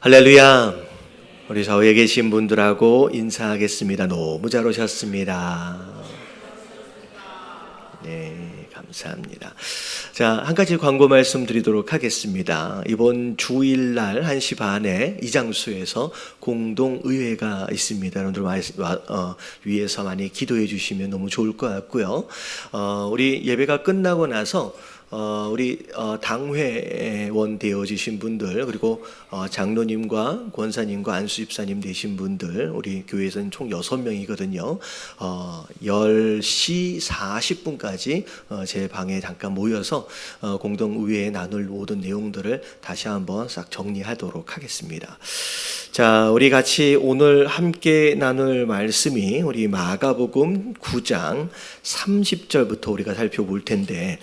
할렐루야. 우리 좌우에 계신 분들하고 인사하겠습니다. 너무 잘 오셨습니다. 네, 감사합니다. 자, 한 가지 광고 말씀드리도록 하겠습니다. 이번 주일날 1시 반에 이 장소에서 공동의회가 있습니다. 여러분들 위해서 많이 기도해 주시면 너무 좋을 것 같고요. 우리 예배가 끝나고 나서 우리 당회원 되어주신 분들, 그리고 장로님과 권사님과 안수집사님 되신 분들, 우리 교회에서는 총 6명이거든요. 10시 40분까지 제 방에 잠깐 모여서 공동의회에 나눌 모든 내용들을 다시 한번 싹 정리하도록 하겠습니다. 자, 우리 같이 오늘 함께 나눌 말씀이 우리 마가복음 9장 30절부터 우리가 살펴볼 텐데,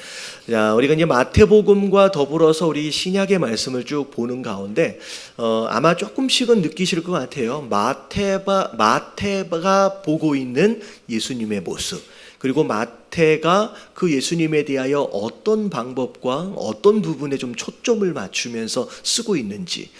자, 우리가 이제 마태복음과 더불어서 우리 신약의 말씀을 쭉 보는 가운데 아마 조금씩은 느끼실 것 같아요. 마태가 보고 있는 예수님의 모습, 그리고 마태가 그 예수님에 대하여 어떤 방법과 어떤 부분에 좀 초점을 맞추면서 쓰고 있는지,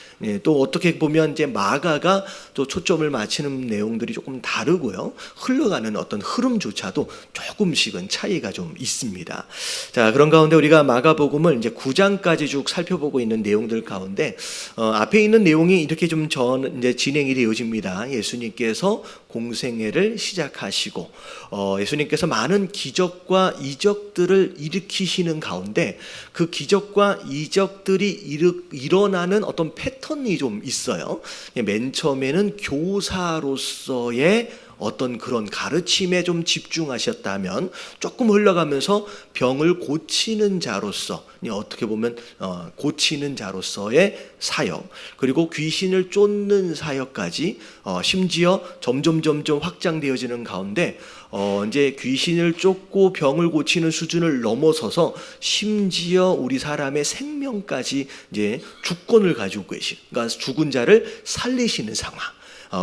또 어떻게 보면 이제 마가가 또 초점을 맞추는 내용들이 조금 다르고요. 흘러가는 어떤 흐름조차도 조금씩은 차이가 좀 있습니다. 자, 그런 가운데 우리가 마가복음을 이제 9장까지 쭉 살펴보고 있는 내용들 가운데 앞에 있는 내용이 이렇게 좀 이제 진행이 되어집니다. 예수님께서 공생애를 시작하시고 예수님께서 많은 기적과 이적들을 일으키시는 가운데 그 기적과 이적들이 일어나는 어떤 패턴이 좀 있어요. 맨 처음에는 교사로서의 어떤 그런 가르침에 좀 집중하셨다면 조금 흘러가면서 병을 고치는 자로서, 어떻게 보면 고치는 자로서의 사역, 그리고 귀신을 쫓는 사역까지 심지어 점점 확장되어지는 가운데 이제 귀신을 쫓고 병을 고치는 수준을 넘어서서 심지어 우리 사람의 생명까지 이제 주권을 가지고 계신, 그러니까 죽은 자를 살리시는 상황.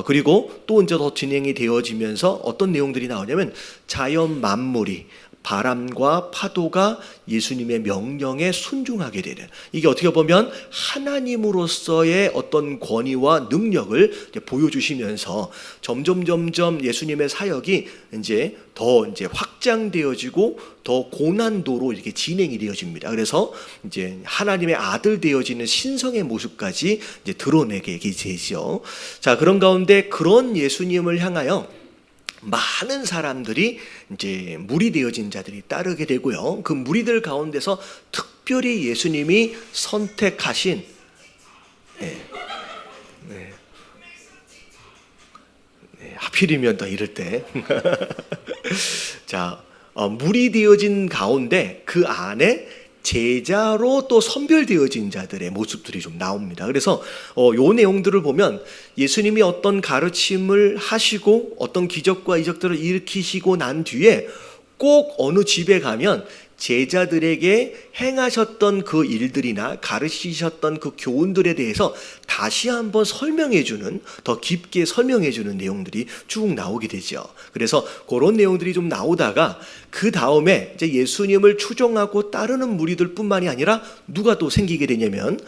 그리고 또 이제 더 진행이 되어지면서 어떤 내용들이 나오냐면 자연 만물이, 바람과 파도가 예수님의 명령에 순종하게 되는, 이게 어떻게 보면 하나님으로서의 어떤 권위와 능력을 보여주시면서 점점 예수님의 사역이 이제 더 확장되어지고 더 고난도로 이렇게 진행이 되어집니다. 그래서 이제 하나님의 아들 되어지는 신성의 모습까지 이제 드러내게 되죠. 자, 그런 가운데 그런 예수님을 향하여 많은 사람들이 이제 물이 되어진 자들이 따르게 되고요. 그 무리들 가운데서 특별히 예수님이 선택하신 하필이면 또 이럴 때 자, 물이 되어진 가운데 그 안에 제자로 또 선별되어진 자들의 모습들이 좀 나옵니다. 그래서 요 내용들을 보면 예수님이 어떤 가르침을 하시고 어떤 기적과 이적들을 일으키시고 난 뒤에 꼭 어느 집에 가면 제자들에게 행하셨던 그 일들이나 가르치셨던 그 교훈들에 대해서 다시 한번 설명해주는, 더 깊게 설명해주는 내용들이 쭉 나오게 되죠. 그래서 그런 내용들이 좀 나오다가 그 다음에 이제 예수님을 추종하고 따르는 무리들 뿐만이 아니라 누가 또 생기게 되냐면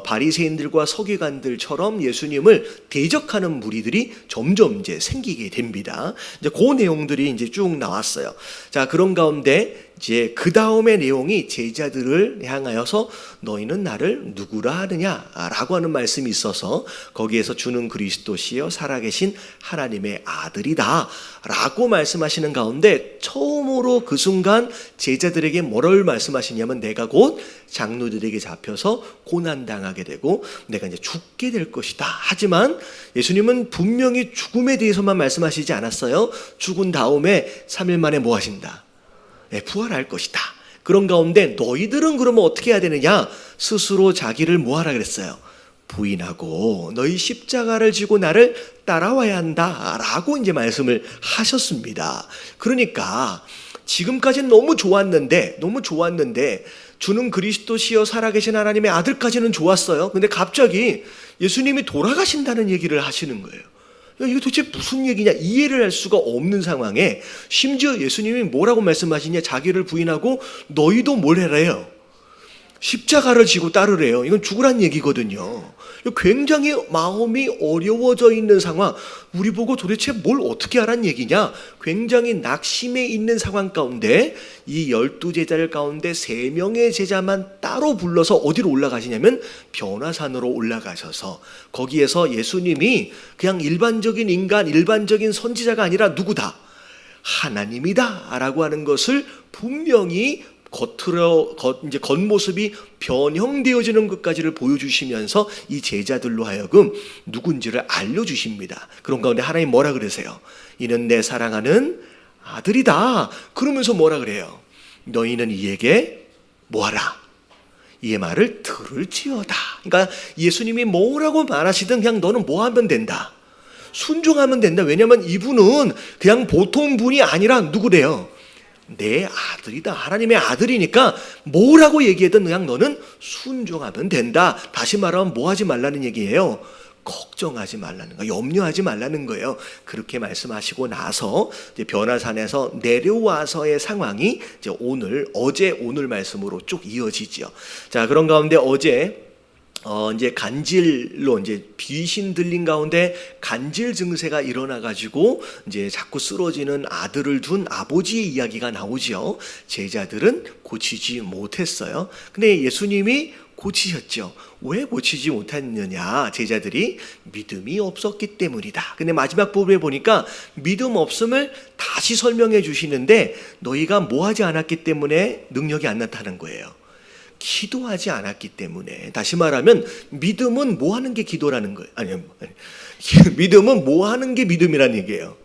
바리새인들과 서기관들처럼 예수님을 대적하는 무리들이 점점 이제 생기게 됩니다. 이제 그 내용들이 이제 쭉 나왔어요. 자, 그런 가운데 이제 그 다음의 내용이 제자들을 향하여서 너희는 나를 누구라 하느냐라고 하는 말씀이 있어서 거기에서 주는 그리스도시여 살아계신 하나님의 아들이다 라고 말씀하시는 가운데 처음으로 그 순간 제자들에게 뭐를 말씀하시냐면 내가 곧 장로들에게 잡혀서 고난당하게 되고 내가 이제 죽게 될 것이다. 하지만 예수님은 분명히 죽음에 대해서만 말씀하시지 않았어요. 죽은 다음에 3일 만에 뭐 하신다? 부활할 것이다. 그런 가운데 너희들은 그러면 어떻게 해야 되느냐? 스스로 자기를 뭐하라 그랬어요? 부인하고 너희 십자가를 지고 나를 따라와야 한다 라고 이제 말씀을 하셨습니다. 그러니까 지금까지는 너무 좋았는데 주는 그리스도시여 살아계신 하나님의 아들까지는 좋았어요. 근데 갑자기 예수님이 돌아가신다는 얘기를 하시는 거예요. 이거 도대체 무슨 얘기냐, 이해를 할 수가 없는 상황에 심지어 예수님이 뭐라고 말씀하시냐, 자기를 부인하고 너희도 뭘 해라요? 십자가를 지고 따르래요. 이건 죽으란 얘기거든요. 굉장히 마음이 어려워져 있는 상황, 우리 보고 도대체 뭘 어떻게 하란 얘기냐? 굉장히 낙심해 있는 상황 가운데 이 12제자를 가운데 3명의 제자만 따로 불러서 어디로 올라가시냐면 변화산으로 올라가셔서 거기에서 예수님이 그냥 일반적인 인간, 일반적인 선지자가 아니라 누구다? 하나님이다 라고 하는 것을 분명히 겉으로 이제 겉모습이 변형되어지는 것까지를 보여주시면서 이 제자들로 하여금 누군지를 알려주십니다. 그런 가운데 하나님 뭐라 그러세요? 이는 내 사랑하는 아들이다. 그러면서 뭐라 그래요? 너희는 이에게 뭐하라? 이의 말을 들을지어다. 그러니까 예수님이 뭐라고 말하시든 그냥 너는 뭐 하면 된다. 순종하면 된다. 왜냐하면 이분은 그냥 보통 분이 아니라 누구래요? 내 아들이다. 하나님의 아들이니까 뭐라고 얘기해든 그냥 너는 순종하면 된다. 다시 말하면 뭐 하지 말라는 얘기예요? 걱정하지 말라는 거, 염려하지 말라는 거예요. 그렇게 말씀하시고 나서 이제 변화산에서 내려와서의 상황이 이제 어제 오늘 말씀으로 쭉 이어지죠. 자, 그런 가운데 어제 이제 간질로 이제 귀신 들린 가운데 간질 증세가 일어나 가지고 이제 자꾸 쓰러지는 아들을 둔 아버지의 이야기가 나오죠. 제자들은 고치지 못했어요. 근데 예수님이 고치셨죠. 왜 고치지 못했느냐? 제자들이 믿음이 없었기 때문이다. 근데 마지막 부분에 보니까 믿음 없음을 다시 설명해 주시는데 너희가 뭐 하지 않았기 때문에 능력이 안 나타난 거예요. 기도하지 않았기 때문에. 다시 말하면 믿음은 뭐 하는 게 기도라는 거예요. 아니, 믿음은 뭐 하는 게 믿음이라는 얘기예요.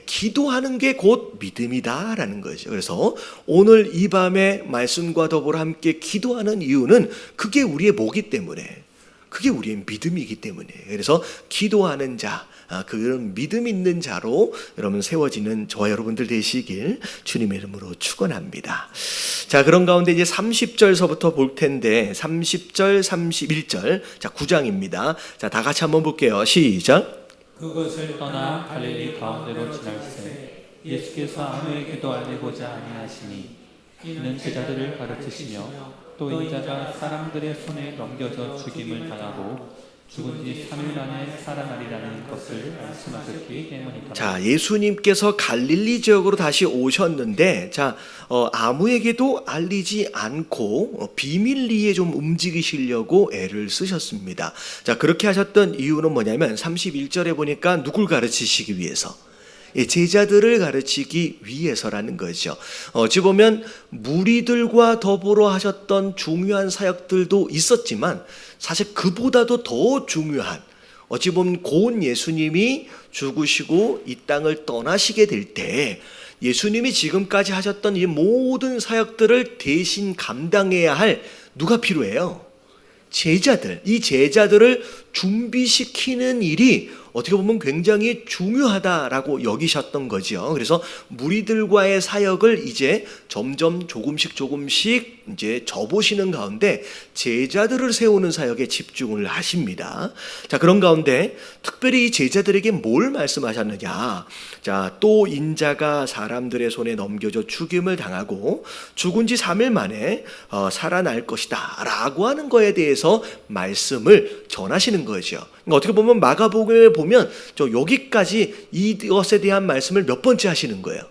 기도하는 게 곧 믿음이다라는 거죠. 그래서 오늘 이 밤에 말씀과 더불어 함께 기도하는 이유는 그게 우리의 뭐기 때문에, 그게 우리의 믿음이기 때문에. 그래서 기도하는 자, 그런 믿음 있는 자로 여러분 세워지는 저와 여러분들 되시길 주님의 이름으로 축원합니다. 자, 그런 가운데 이제 30절서부터 볼 텐데 30절, 31절, 자 9장입니다. 자, 다 같이 한번 볼게요. 시작. 그것을 떠나 갈릴리 가운데로 지날새 예수께서 아무에게도 알리고자 아니하시니 이는 제자들을 가르치시며 또 인자가 사람들의 손에 넘겨져 죽임을 당하고 죽은 지 3일 안에 살아나리라는 것을 말씀하셨기 때문이다. 자, 예수님께서 갈릴리 지역으로 다시 오셨는데, 자, 아무에게도 알리지 않고 비밀리에 좀 움직이시려고 애를 쓰셨습니다. 자, 그렇게 하셨던 이유는 뭐냐면 31절에 보니까 누굴 가르치시기 위해서? 제자들을 가르치기 위해서라는 거죠. 어찌 보면 무리들과 더불어 하셨던 중요한 사역들도 있었지만 사실 그보다도 더 중요한, 어찌 보면 고운 예수님이 죽으시고 이 땅을 떠나시게 될 때 예수님이 지금까지 하셨던 이 모든 사역들을 대신 감당해야 할 누가 필요해요? 제자들. 이 제자들을 준비시키는 일이 어떻게 보면 굉장히 중요하다라고 여기셨던 거죠. 그래서 무리들과의 사역을 이제 점점 조금씩 이제 접으시는 가운데 제자들을 세우는 사역에 집중을 하십니다. 자, 그런 가운데 특별히 이 제자들에게 뭘 말씀하셨느냐? 자, 또 인자가 사람들의 손에 넘겨져 죽임을 당하고 죽은 지 3일 만에 살아날 것이다 라고 하는 거에 대해서 말씀을 전하시는 거죠. 그러니까 어떻게 보면 마가복음에 보면 저 여기까지 이것에 대한 말씀을 몇 번째 하시는 거예요.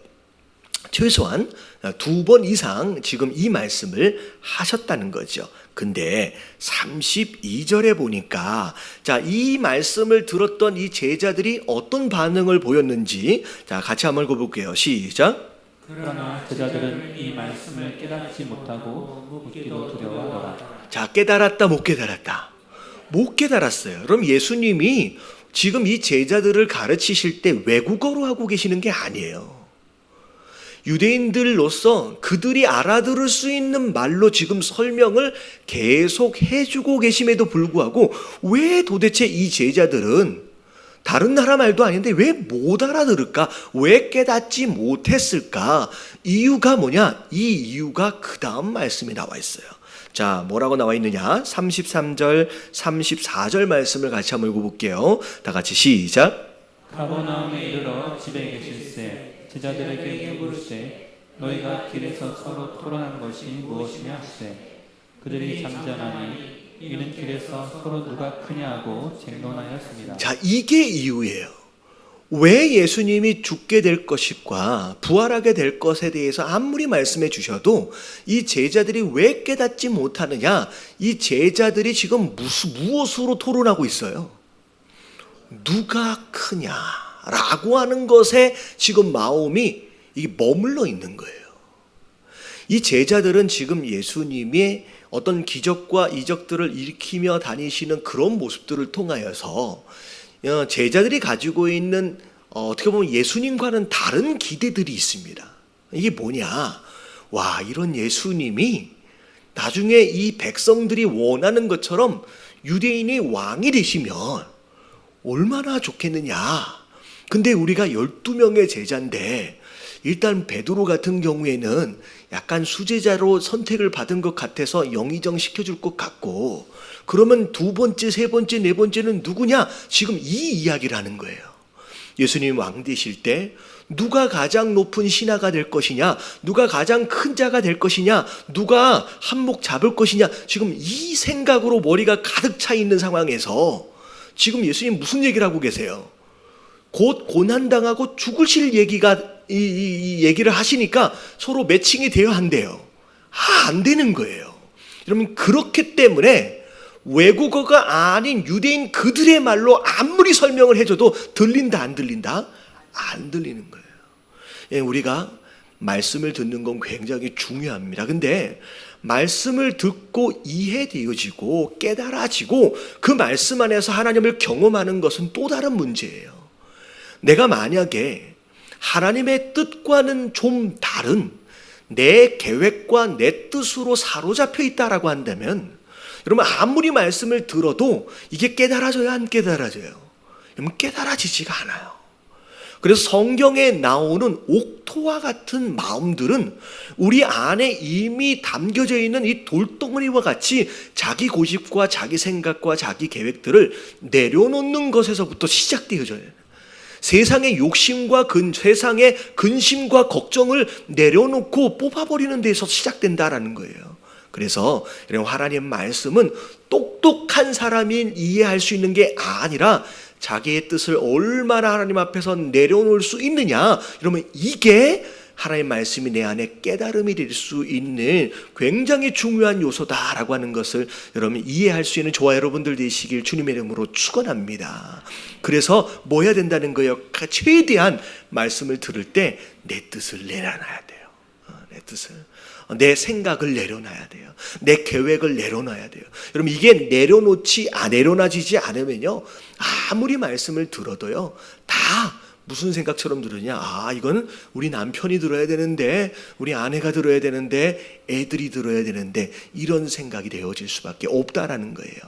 최소한 2번 이상 지금 이 말씀을 하셨다는 거죠. 근데 32절에 보니까 자, 이 말씀을 들었던 이 제자들이 어떤 반응을 보였는지 자, 같이 한번 읽어볼게요. 시작. 그러나 제자들은 이 말씀을 깨닫지 못하고 묻기도 두려워하더라. 자, 깨달았다 못 깨달았다? 못 깨달았어요. 그럼 예수님이 지금 이 제자들을 가르치실 때 외국어로 하고 계시는 게 아니에요. 유대인들로서 그들이 알아들을 수 있는 말로 지금 설명을 계속 해주고 계심에도 불구하고 왜 도대체 이 제자들은 다른 나라 말도 아닌데 왜 못 알아들을까? 왜 깨닫지 못했을까? 이유가 뭐냐? 이 이유가 그 다음 말씀에 나와 있어요. 자, 뭐라고 나와 있느냐? 33절, 34절 말씀을 같이 한번 읽어볼게요. 다 같이 시작. 가버나움에 이르러 집에 계실새 제자들에게 물으시되 너희가 길에서 서로 토론한 것이 무엇이냐 하시되 그들이 잠잠하니 이는 길에서 서로 누가 크냐고 쟁론하였습니다. 자, 이게 이유예요. 왜 예수님이 죽게 될 것과 부활하게 될 것에 대해서 아무리 말씀해 주셔도 이 제자들이 왜 깨닫지 못하느냐? 이 제자들이 지금 무엇으로 토론하고 있어요? 누가 크냐라고 하는 것에 지금 마음이 이게 머물러 있는 거예요. 이 제자들은 지금 예수님의 어떤 기적과 이적들을 일으키며 다니시는 그런 모습들을 통하여서 제자들이 가지고 있는 어떻게 보면 예수님과는 다른 기대들이 있습니다. 이게 뭐냐? 와, 이런 예수님이 나중에 이 백성들이 원하는 것처럼 유대인이 왕이 되시면 얼마나 좋겠느냐. 근데 우리가 12명의 제자인데 일단 베드로 같은 경우에는 약간 수제자로 선택을 받은 것 같아서 영의정 시켜줄 것 같고, 그러면 두 번째, 세 번째, 네 번째는 누구냐? 지금 이 이야기를 하는 거예요. 예수님 왕 되실 때 누가 가장 높은 신하가 될 것이냐, 누가 가장 큰 자가 될 것이냐, 누가 한몫 잡을 것이냐, 지금 이 생각으로 머리가 가득 차 있는 상황에서 지금 예수님 무슨 얘기를 하고 계세요? 곧 고난당하고 죽으실 얘기가 이 얘기를 하시니까 서로 매칭이 돼야 한대요. 안 되는 거예요. 여러분, 그렇기 때문에 외국어가 아닌 유대인 그들의 말로 아무리 설명을 해줘도 들린다 안 들린다? 안 들리는 거예요. 예, 우리가 말씀을 듣는 건 굉장히 중요합니다. 근데 말씀을 듣고 이해되어지고 깨달아지고 그 말씀 안에서 하나님을 경험하는 것은 또 다른 문제예요. 내가 만약에 하나님의 뜻과는 좀 다른 내 계획과 내 뜻으로 사로잡혀 있다라고 한다면, 여러분, 아무리 말씀을 들어도 이게 깨달아져야 안 깨달아져요? 여러분, 깨달아지지가 않아요. 그래서 성경에 나오는 옥토와 같은 마음들은 우리 안에 이미 담겨져 있는 이 돌덩어리와 같이 자기 고집과 자기 생각과 자기 계획들을 내려놓는 것에서부터 시작되어져요. 세상의 욕심과 세상의 근심과 걱정을 내려놓고 뽑아버리는 데서 시작된다라는 거예요. 그래서 하나님 말씀은 똑똑한 사람이 이해할 수 있는 게 아니라 자기의 뜻을 얼마나 하나님 앞에서 내려놓을 수 있느냐, 이러면 이게 하나님 말씀이 내 안에 깨달음이 될 수 있는 굉장히 중요한 요소다라고 하는 것을 여러분 이해할 수 있는 저와 여러분들 되시길 주님의 이름으로 축원합니다. 그래서 뭐 해야 된다는 거예요? 최대한 말씀을 들을 때 내 뜻을 내려놔야 돼요. 내 뜻을, 내 생각을 내려놔야 돼요. 내 계획을 내려놔야 돼요. 여러분, 이게 내려놔지지 않으면요, 아무리 말씀을 들어도요, 다 무슨 생각처럼 들으냐? 이거는 우리 남편이 들어야 되는데, 우리 아내가 들어야 되는데, 애들이 들어야 되는데, 이런 생각이 되어질 수밖에 없다라는 거예요.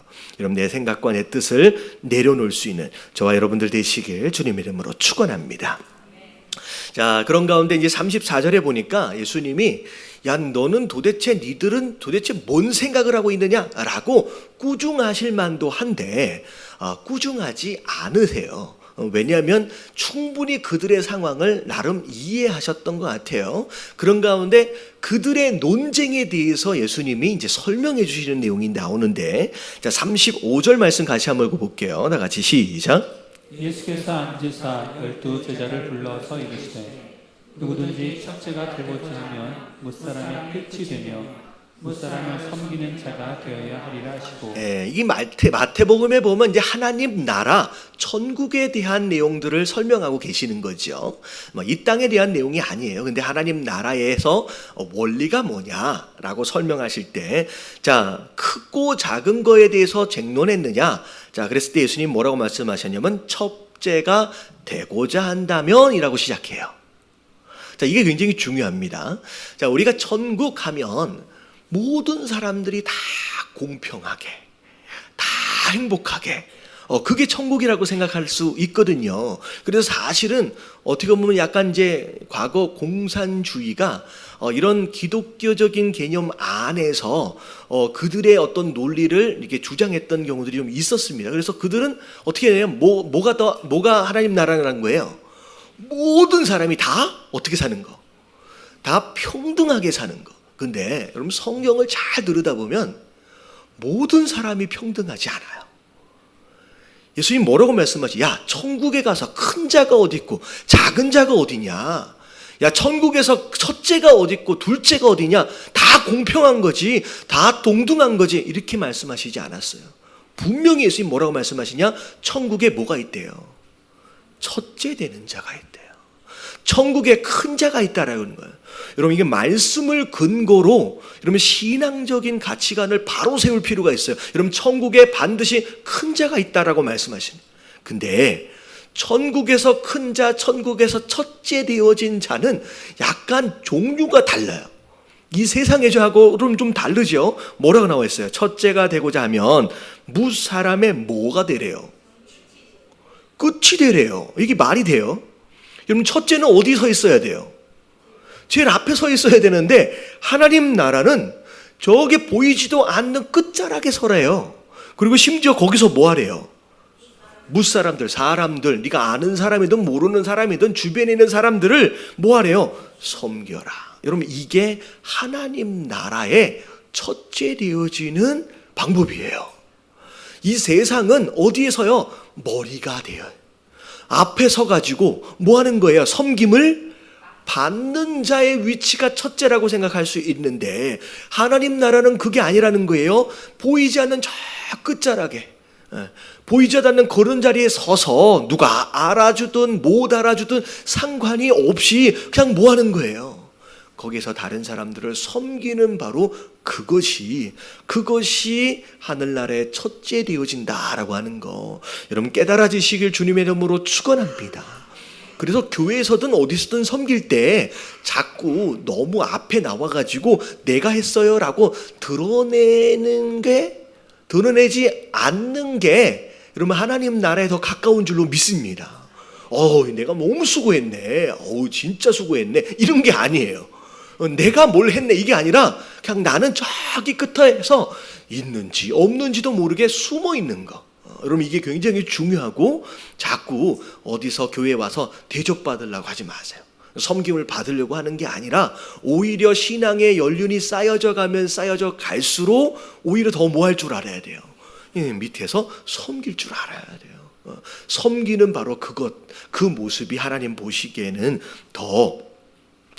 여러분, 내 생각과 내 뜻을 내려놓을 수 있는 저와 여러분들 되시길 주님의 이름으로 축원합니다. 자, 그런 가운데 이제 34절에 보니까 예수님이 너는 니들은 도대체 뭔 생각을 하고 있느냐라고 꾸중하실 만도 한데 꾸중하지 않으세요. 왜냐하면 충분히 그들의 상황을 나름 이해하셨던 것 같아요. 그런 가운데 그들의 논쟁에 대해서 예수님이 이제 설명해 주시는 내용이 나오는데, 자, 35절 말씀 같이 한번 읽어볼게요. 다 같이 시작. 예수께서 앉으사 12 제자를 불러서 이르시되 누구든지 첫째가 되고자 하면 무사람의 끝이 되며 무사람을 섬기는 자가 되어야 하리라 하시고. 이 마태복음에 보면 이제 하나님 나라 천국에 대한 내용들을 설명하고 계시는 거죠. 이 땅에 대한 내용이 아니에요. 근데 하나님 나라에서 원리가 뭐냐라고 설명하실 때, 자, 크고 작은 거에 대해서 쟁론했느냐? 자, 그랬을 때 예수님 뭐라고 말씀하셨냐면 첫째가 되고자 한다면이라고 시작해요. 자, 이게 굉장히 중요합니다. 자, 우리가 천국 하면 모든 사람들이 다 공평하게, 다 행복하게, 그게 천국이라고 생각할 수 있거든요. 그래서 사실은 어떻게 보면 약간 이제 과거 공산주의가 이런 기독교적인 개념 안에서 그들의 어떤 논리를 이렇게 주장했던 경우들이 좀 있었습니다. 그래서 그들은 어떻게 해요? 뭐가 하나님 나라라는 거예요? 모든 사람이 다 어떻게 사는 거? 다 평등하게 사는 거. 근데 여러분 성경을 잘 들여다보면 모든 사람이 평등하지 않아요. 예수님 뭐라고 말씀하시? 야, 천국에 가서 큰 자가 어디 있고 작은 자가 어디냐? 야, 천국에서 첫째가 어디 있고 둘째가 어디냐? 다 공평한 거지, 다 동등한 거지, 이렇게 말씀하시지 않았어요. 분명히 예수님 뭐라고 말씀하시냐? 천국에 뭐가 있대요? 첫째 되는 자가 있대요. 천국에 큰 자가 있다라는 거예요. 여러분, 이게 말씀을 근거로 여러분 신앙적인 가치관을 바로 세울 필요가 있어요. 여러분, 천국에 반드시 큰 자가 있다라고 말씀하십니다. 근데 천국에서 큰 자, 천국에서 첫째 되어진 자는 약간 종류가 달라요. 이 세상의 자하고는 좀 다르죠. 뭐라고 나와 있어요? 첫째가 되고자 하면 무사람의 뭐가 되래요? 끝이 되래요. 이게 말이 돼요? 여러분, 첫째는 어디 서 있어야 돼요? 제일 앞에 서 있어야 되는데 하나님 나라는 저게 보이지도 않는 끝자락에 서래요. 그리고 심지어 거기서 뭐 하래요? 무사람들, 사람들, 네가 아는 사람이든 모르는 사람이든 주변에 있는 사람들을 뭐 하래요? 섬겨라. 여러분, 이게 하나님 나라의 첫째 되어지는 방법이에요. 이 세상은 어디에 서요? 머리가 돼요. 앞에 서가지고 뭐 하는 거예요? 섬김을 받는 자의 위치가 첫째라고 생각할 수 있는데 하나님 나라는 그게 아니라는 거예요. 보이지 않는 저 끝자락에, 보이지 않는 그런 자리에 서서 누가 알아주든 못 알아주든 상관이 없이 그냥 뭐 하는 거예요? 거기서 다른 사람들을 섬기는 바로 그것이 하늘나라의 첫째 되어진다라고 하는 거, 여러분 깨달아지시길 주님의 이름으로 축원합니다. 그래서 교회에서든 어디서든 섬길 때 자꾸 너무 앞에 나와가지고 내가 했어요라고 드러내지 않는 게 여러분 하나님 나라에 더 가까운 줄로 믿습니다. 내가 너무 수고했네, 진짜 수고했네, 이런 게 아니에요. 내가 뭘 했네, 이게 아니라 그냥 나는 저기 끝에서 있는지 없는지도 모르게 숨어 있는 거. 여러분, 이게 굉장히 중요하고 자꾸 어디서 교회에 와서 대접받으려고 하지 마세요. 섬김을 받으려고 하는 게 아니라 오히려 신앙의 연륜이 쌓여져 갈수록 오히려 더 뭐 할 줄 알아야 돼요? 밑에서 섬길 줄 알아야 돼요. 섬기는 바로 그 모습이 하나님 보시기에는 더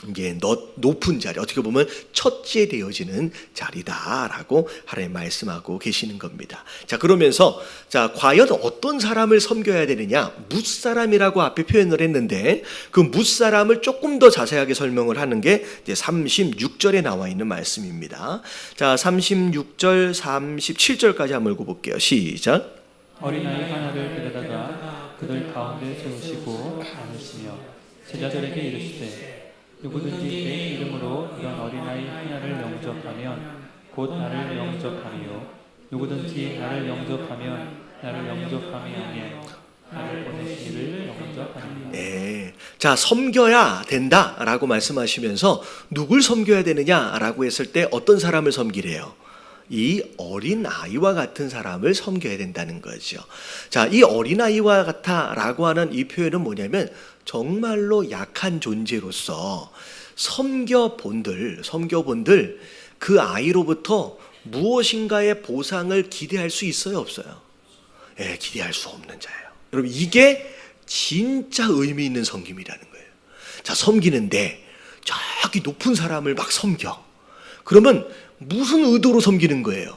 이게 높은 자리, 어떻게 보면 첫째 되어지는 자리다라고 하나님 말씀하고 계시는 겁니다. 자, 그러면서 과연 어떤 사람을 섬겨야 되느냐? 뭇사람이라고 앞에 표현을 했는데 그 뭇사람을 조금 더 자세하게 설명을 하는 게 이제 36절에 나와 있는 말씀입니다. 자, 36절, 37절까지 한번 읽어볼게요. 시작. 어린아이 하나를 데려다가 그들 가운데 세우시고 안으시며 제자들에게 이르시되 누구든지 내 이름으로 이런 어린아이 하나를 영접하면 곧 나를 영접하며 누구든지 나를 영접하면 나를 영접함이 아니요 나를 보내신 이를 영접하느니라. 네. 자, 섬겨야 된다라고 말씀하시면서 누굴 섬겨야 되느냐라고 했을 때 어떤 사람을 섬기래요? 이 어린아이와 같은 사람을 섬겨야 된다는 거죠. 자, 이 어린아이와 같다라고 하는 이 표현은 뭐냐면 정말로 약한 존재로서 섬겨본들 그 아이로부터 무엇인가의 보상을 기대할 수 있어요, 없어요? 기대할 수 없는 자예요. 여러분, 이게 진짜 의미 있는 섬김이라는 거예요. 자, 섬기는데 저기 높은 사람을 막 섬겨. 그러면 무슨 의도로 섬기는 거예요?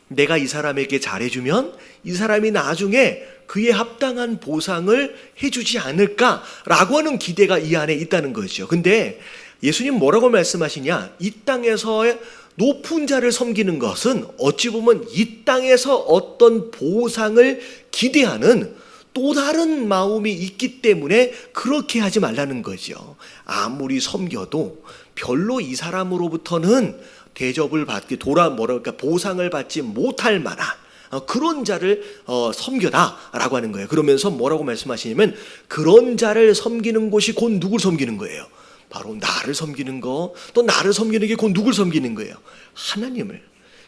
내가 이 사람에게 잘해주면 이 사람이 나중에 그에 합당한 보상을 해주지 않을까라고 하는 기대가 이 안에 있다는 거죠. 근데 예수님 뭐라고 말씀하시냐? 이 땅에서의 높은 자를 섬기는 것은 어찌 보면 이 땅에서 어떤 보상을 기대하는 또 다른 마음이 있기 때문에 그렇게 하지 말라는 거죠. 아무리 섬겨도 별로 이 사람으로부터는 대접을 받기 보상을 받지 못할 만한 그런 자를 섬겨다라고 하는 거예요. 그러면서 뭐라고 말씀하시냐면 그런 자를 섬기는 곳이 곧 누굴 섬기는 거예요? 바로 나를 섬기는 거, 또 나를 섬기는 게 곧 누굴 섬기는 거예요? 하나님을.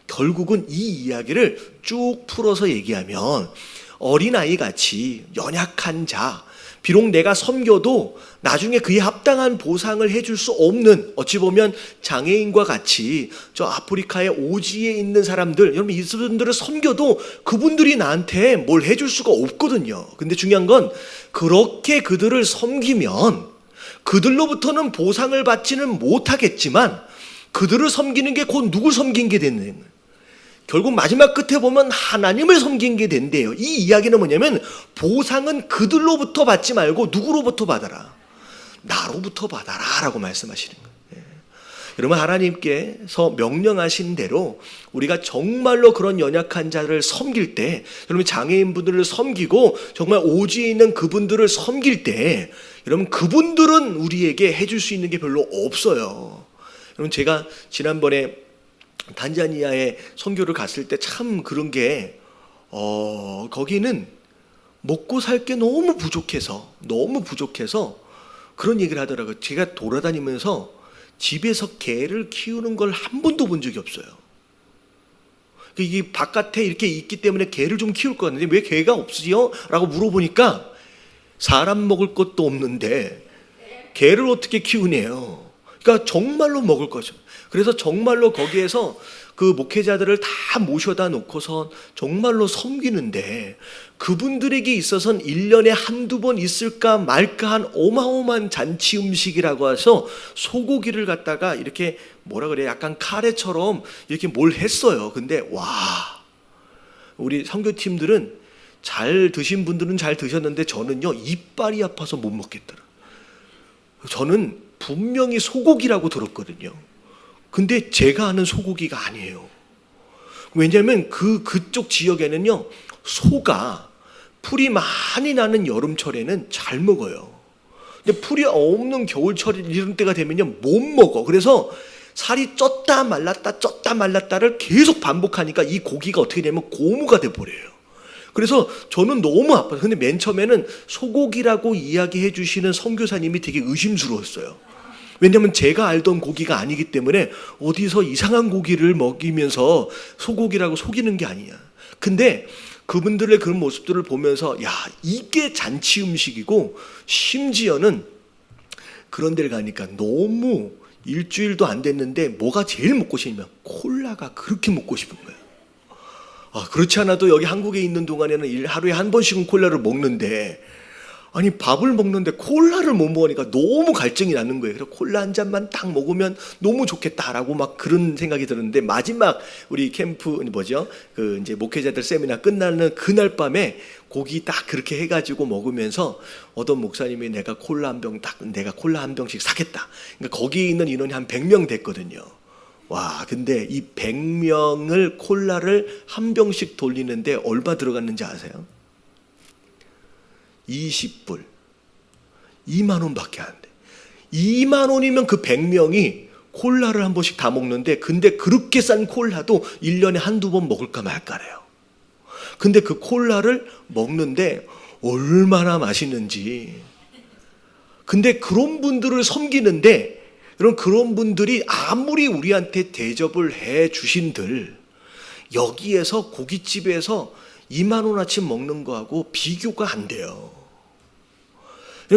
결국은 이 이야기를 쭉 풀어서 얘기하면 어린아이 같이 연약한 자, 비록 내가 섬겨도 나중에 그에 합당한 보상을 해줄 수 없는, 어찌 보면 장애인과 같이 저 아프리카의 오지에 있는 사람들, 여러분 이분들을 섬겨도 그분들이 나한테 뭘 해줄 수가 없거든요. 근데 중요한 건 그렇게 그들을 섬기면 그들로부터는 보상을 받지는 못하겠지만 그들을 섬기는 게 곧 누굴 섬긴 게 되는 거예요. 결국 마지막 끝에 보면 하나님을 섬긴 게 된대요. 이 이야기는 뭐냐면 보상은 그들로부터 받지 말고 누구로부터 받아라? 나로부터 받아라 라고 말씀하시는 거예요. 여러분, 하나님께서 명령하신 대로 우리가 정말로 그런 연약한 자를 섬길 때, 여러분 장애인분들을 섬기고 정말 오지에 있는 그분들을 섬길 때, 여러분 그분들은 우리에게 해줄 수 있는 게 별로 없어요. 여러분, 제가 지난번에 단자니아에 선교를 갔을 때 참 그런 게 거기는 먹고 살 게 너무 부족해서 그런 얘기를 하더라고요. 제가 돌아다니면서 집에서 개를 키우는 걸 한 번도 본 적이 없어요. 이게 바깥에 이렇게 있기 때문에 개를 좀 키울 것 같은데 왜 개가 없으요? 라고 물어보니까 사람 먹을 것도 없는데 개를 어떻게 키우네요. 그러니까 정말로 먹을 거죠. 그래서 정말로 거기에서 그 목회자들을 다 모셔다 놓고서 정말로 섬기는데 그분들에게 있어서는 1년에 한두 번 있을까 말까 한 어마어마한 잔치 음식이라고 해서 소고기를 갖다가 이렇게 뭐라 그래, 약간 카레처럼 이렇게 뭘 했어요. 근데 와, 우리 선교팀들은 잘 드신 분들은 잘 드셨는데 저는요 이빨이 아파서 못 먹겠더라. 저는 분명히 소고기라고 들었거든요. 근데 제가 아는 소고기가 아니에요. 왜냐하면 그쪽 지역에는요 소가 풀이 많이 나는 여름철에는 잘 먹어요. 근데 풀이 없는 겨울철 이런 때가 되면요 못 먹어. 그래서 살이 쪘다 말랐다를 계속 반복하니까 이 고기가 어떻게 되면 고무가 돼버려요. 그래서 저는 너무 아파요. 근데 맨 처음에는 소고기라고 이야기해 주시는 선교사님이 되게 의심스러웠어요. 왜냐하면 제가 알던 고기가 아니기 때문에 어디서 이상한 고기를 먹이면서 소고기라고 속이는 게 아니야. 근데 그분들의 그런 모습들을 보면서 야, 이게 잔치 음식이고, 심지어는 그런 데를 가니까 너무 일주일도 안 됐는데 뭐가 제일 먹고 싶냐면 콜라가 그렇게 먹고 싶은 거예요. 그렇지 않아도 여기 한국에 있는 동안에는 하루에 한 번씩은 콜라를 먹는데, 아니 밥을 먹는데 콜라를 못 먹으니까 너무 갈증이 나는 거예요. 그래서 콜라 한 잔만 딱 먹으면 너무 좋겠다라고 막 그런 생각이 들었는데, 마지막 우리 캠프 그 이제 목회자들 세미나 끝나는 그날 밤에 고기 딱 그렇게 해가지고 먹으면서 어떤 목사님이 내가 콜라 한 병씩 사겠다. 그러니까 거기 있는 인원이 한 100명 됐거든요. 와, 근데 이 100명을 콜라를 한 병씩 돌리는데 얼마 들어갔는지 아세요? 20불. 2만 원밖에 안 돼. 2만 원이면 그 100명이 콜라를 한 번씩 다 먹는데, 근데 그렇게 싼 콜라도 1년에 한두 번 먹을까 말까래요. 근데 그 콜라를 먹는데 얼마나 맛있는지. 근데 그런 분들을 섬기는데, 여러분 그런 분들이 아무리 우리한테 대접을 해 주신들 여기에서 고깃집에서 2만 원어치 먹는 거하고 비교가 안 돼요.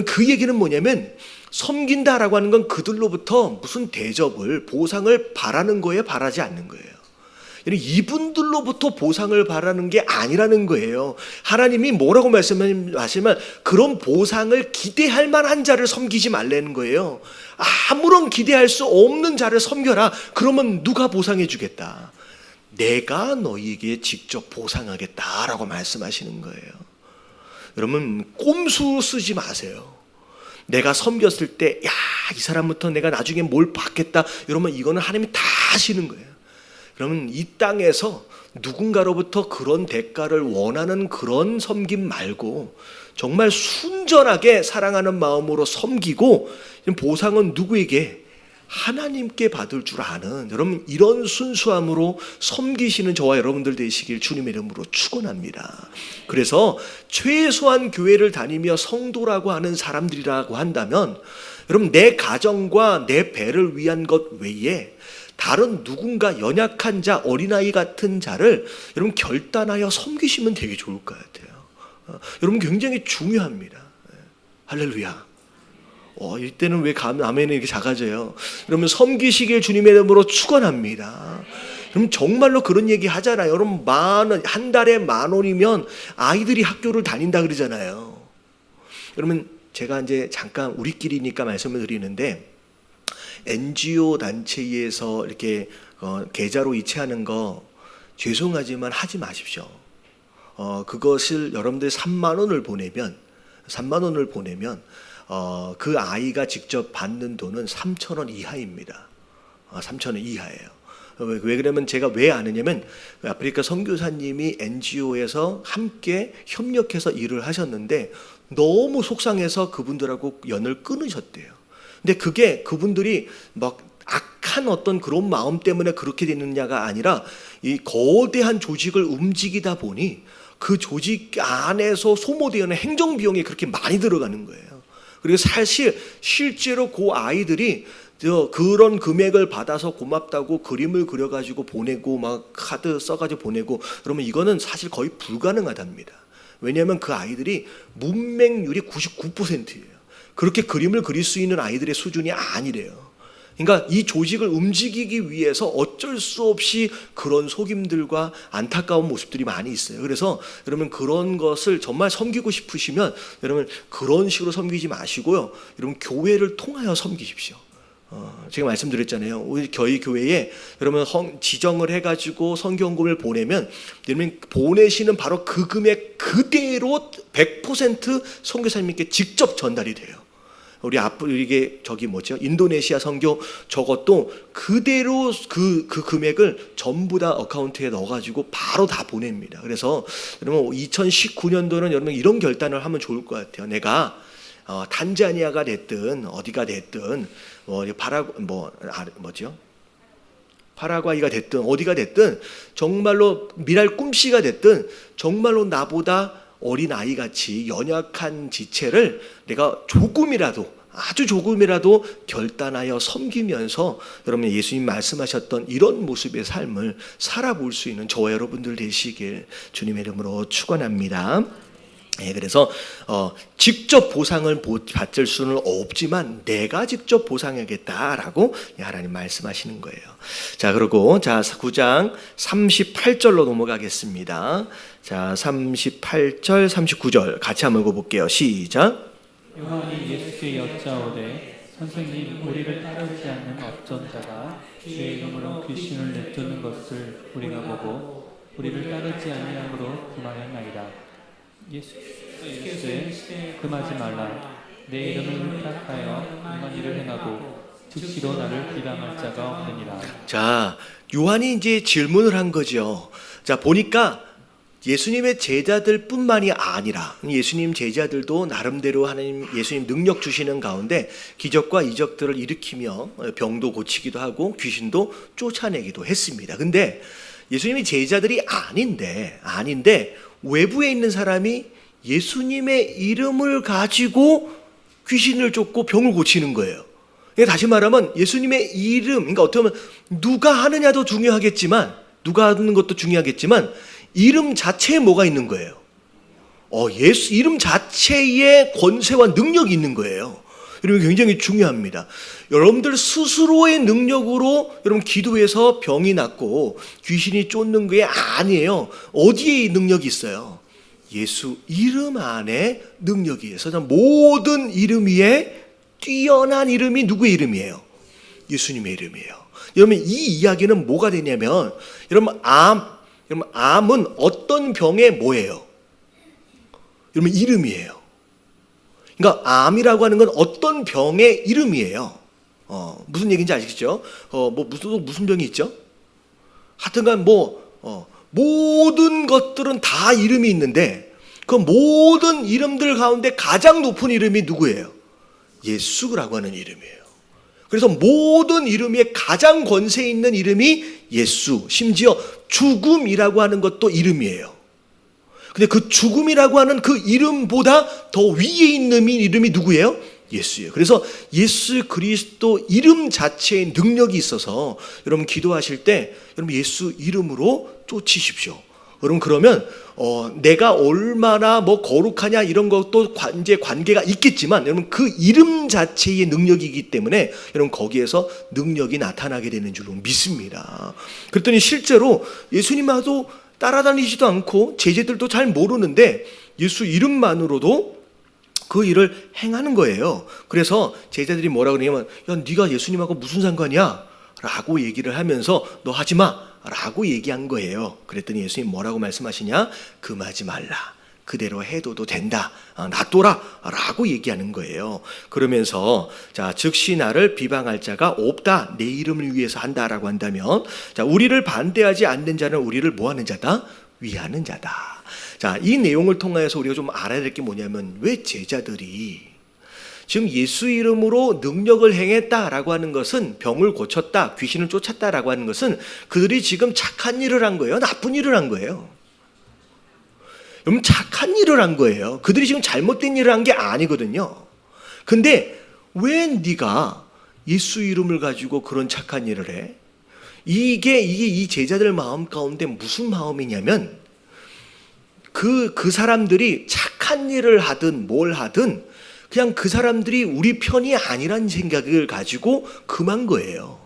그 얘기는 뭐냐면 섬긴다라고 하는 건 그들로부터 무슨 대접을, 보상을 바라는 거에 바라지 않는 거예요. 이분들로부터 보상을 바라는 게 아니라는 거예요. 하나님이 뭐라고 말씀하시면 그런 보상을 기대할 만한 자를 섬기지 말라는 거예요. 아무런 기대할 수 없는 자를 섬겨라. 그러면 누가 보상해 주겠다? 내가 너희에게 직접 보상하겠다라고 말씀하시는 거예요. 여러분 꼼수 쓰지 마세요. 내가 섬겼을 때 야, 이 사람부터 내가 나중에 뭘 받겠다 이러면 이거는 하나님이 다 하시는 거예요. 그러면 이 땅에서 누군가로부터 그런 대가를 원하는 그런 섬김 말고 정말 순전하게 사랑하는 마음으로 섬기고, 보상은 누구에게? 하나님께 받을 줄 아는, 여러분 이런 순수함으로 섬기시는 저와 여러분들 되시길 주님의 이름으로 축원합니다. 그래서 최소한 교회를 다니며 성도라고 하는 사람들이라고 한다면, 여러분 내 가정과 내 배를 위한 것 외에 다른 누군가 연약한 자, 어린아이 같은 자를 여러분 결단하여 섬기시면 되게 좋을 것 같아요. 여러분 굉장히 중요합니다. 할렐루야. 이때는 왜 아멘이 이렇게 작아져요? 여러분 섬기시길 주님의 이름으로 축원합니다. 그럼 정말로 그런 얘기 하잖아요. 여러분 한 달에 10,000원이면 아이들이 학교를 다닌다 그러잖아요. 여러분 제가 이제 잠깐 우리끼리니까 말씀을 드리는데 NGO 단체에서 이렇게 계좌로 이체하는 거 죄송하지만 하지 마십시오. 그것을 여러분들이 3만 원을 보내면 그 아이가 직접 받는 돈은 3,000원 이하입니다. 3,000원 이하예요. 왜 그러면 제가 왜 아느냐면 아프리카 선교사님이 NGO에서 함께 협력해서 일을 하셨는데 너무 속상해서 그분들하고 연을 끊으셨대요. 근데 그게 그분들이 막 악한 어떤 그런 마음 때문에 그렇게 되느냐가 아니라 이 거대한 조직을 움직이다 보니 그 조직 안에서 소모되어 있는 행정 비용이 그렇게 많이 들어가는 거예요. 그리고 실제로 그 아이들이 그런 금액을 받아서 고맙다고 그림을 그려가지고 보내고 막 카드 써가지고 보내고 그러면 이거는 사실 거의 불가능하답니다. 왜냐하면 그 아이들이 문맹률이 99%예요. 그렇게 그림을 그릴 수 있는 아이들의 수준이 아니래요. 그러니까 이 조직을 움직이기 위해서 어쩔 수 없이 그런 속임들과 안타까운 모습들이 많이 있어요. 그래서 여러분 그런 것을 정말 섬기고 싶으시면 여러분 그런 식으로 섬기지 마시고요. 여러분 교회를 통하여 섬기십시오. 제가 말씀드렸잖아요. 우리 저희 교회에 여러분 지정을 해가지고 선교헌금을 보내면 여러분 보내시는 바로 그 금액 그대로 100% 선교사님께 직접 전달이 돼요. 우리 앞으로 이게 인도네시아 선교 저것도 그대로 그 금액을 전부 다 어카운트에 넣어가지고 바로 다 보냅니다. 그래서 여러분 2019년도는 여러분 이런 결단을 하면 좋을 것 같아요. 내가 탄자니아가 됐든 어디가 됐든 파라과이가 됐든 어디가 됐든 정말로 미랄 꿈씨가 됐든 정말로 나보다 어린 아이같이 연약한 지체를 내가 아주 조금이라도 결단하여 섬기면서 여러분 예수님 말씀하셨던 이런 모습의 삶을 살아볼 수 있는 저와 여러분들 되시길 주님의 이름으로 축원합니다. 그래서 직접 보상을 받을 수는 없지만 내가 직접 보상하겠다라고 하나님 말씀하시는 거예요. 자, 그리고 9장 38절로 넘어가겠습니다. 자, 38절, 39절 같이 한번 읽어볼게요. 시작. 요한이 예수께 여짜오되 선생님, 우리를 따르지 않는 어떤 자가 주의 이름으로 귀신을 내쫓는 것을 우리가 보고 우리를 따르지 아니함으로 그만했나이다. 예수께서 금하지 말라. 내 이름을 택하여 이런 일을 행하고 즉시로 나를 비방할 자가 없느니라. 자, 요한이 이제 질문을 한 거죠. 자, 보니까 예수님의 제자들뿐만이 아니라 예수님 제자들도 나름대로 하나님 예수님 능력 주시는 가운데 기적과 이적들을 일으키며 병도 고치기도 하고 귀신도 쫓아내기도 했습니다. 근데 예수님이 제자들이 아닌데 외부에 있는 사람이 예수님의 이름을 가지고 귀신을 쫓고 병을 고치는 거예요. 그러니까 다시 말하면 예수님의 이름, 그러니까 어떻게 보면 누가 하느냐도 중요하겠지만 누가 하는 것도 중요하겠지만 이름 자체에 뭐가 있는 거예요? 예수 이름 자체에 권세와 능력이 있는 거예요. 여러분 굉장히 중요합니다. 여러분들 스스로의 능력으로 여러분 기도해서 병이 낫고 귀신이 쫓는 게 아니에요. 어디에 능력이 있어요? 예수 이름 안에 능력이 있어서 모든 이름 위에 뛰어난 이름이 누구의 이름이에요? 예수님의 이름이에요. 여러분 이 이야기는 뭐가 되냐면 여러분 암은 어떤 병의 뭐예요? 여러분 이름이에요. 그러니까 암이라고 하는 건 어떤 병의 이름이에요. 무슨 얘기인지 아시겠죠? 무슨 병이 있죠? 하여튼간 모든 것들은 다 이름이 있는데 그 모든 이름들 가운데 가장 높은 이름이 누구예요? 예수라고 하는 이름이에요. 그래서 모든 이름 위에 가장 권세 있는 이름이 예수, 심지어 죽음이라고 하는 것도 이름이에요. 근데 그 죽음이라고 하는 그 이름보다 더 위에 있는 이름이 누구예요? 예수예요. 그래서 예수 그리스도 이름 자체에 능력이 있어서 여러분 기도하실 때 여러분 예수 이름으로 쫓으십시오. 여러분 그러면 내가 얼마나 뭐 거룩하냐 이런 것도 이제 관계가 있겠지만 여러분 그 이름 자체의 능력이기 때문에 여러분 거기에서 능력이 나타나게 되는 줄로 믿습니다. 그랬더니 실제로 예수님하고 따라다니지도 않고 제자들도 잘 모르는데 예수 이름만으로도 그 일을 행하는 거예요. 그래서 제자들이 뭐라 그러냐면 야 네가 예수님하고 무슨 상관이야? 라고 얘기를 하면서 너 하지 마 라고 얘기한 거예요. 그랬더니 예수님 뭐라고 말씀하시냐? 금하지 말라. 그대로 해도도 된다. 놔둬라 라고 얘기하는 거예요. 그러면서 자 즉시 나를 비방할 자가 없다. 내 이름을 위해서 한다라고 한다면 자 우리를 반대하지 않는 자는 우리를 뭐하는 자다? 위하는 자다. 자, 이 내용을 통해서 우리가 좀 알아야 될 게 뭐냐면 왜 제자들이 지금 예수 이름으로 능력을 행했다라고 하는 것은 병을 고쳤다, 귀신을 쫓았다라고 하는 것은 그들이 지금 착한 일을 한 거예요? 나쁜 일을 한 거예요? 여러분 착한 일을 한 거예요. 그들이 지금 잘못된 일을 한 게 아니거든요. 근데 왜 네가 예수 이름을 가지고 그런 착한 일을 해? 이게 이 제자들 마음 가운데 무슨 마음이냐면 그 사람들이 착한 일을 하든 뭘 하든 그냥 그 사람들이 우리 편이 아니란 생각을 가지고 금한 거예요.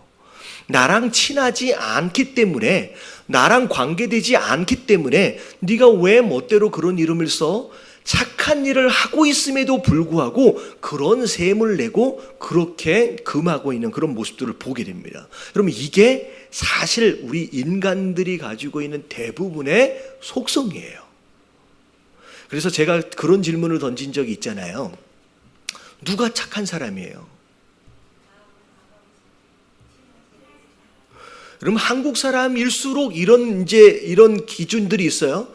나랑 친하지 않기 때문에 나랑 관계되지 않기 때문에 네가 왜 멋대로 그런 이름을 써? 착한 일을 하고 있음에도 불구하고 그런 셈을 내고 그렇게 금하고 있는 그런 모습들을 보게 됩니다. 여러분 이게 사실 우리 인간들이 가지고 있는 대부분의 속성이에요. 그래서 제가 그런 질문을 던진 적이 있잖아요. 누가 착한 사람이에요? 그럼 한국 사람일수록 이런 기준들이 있어요.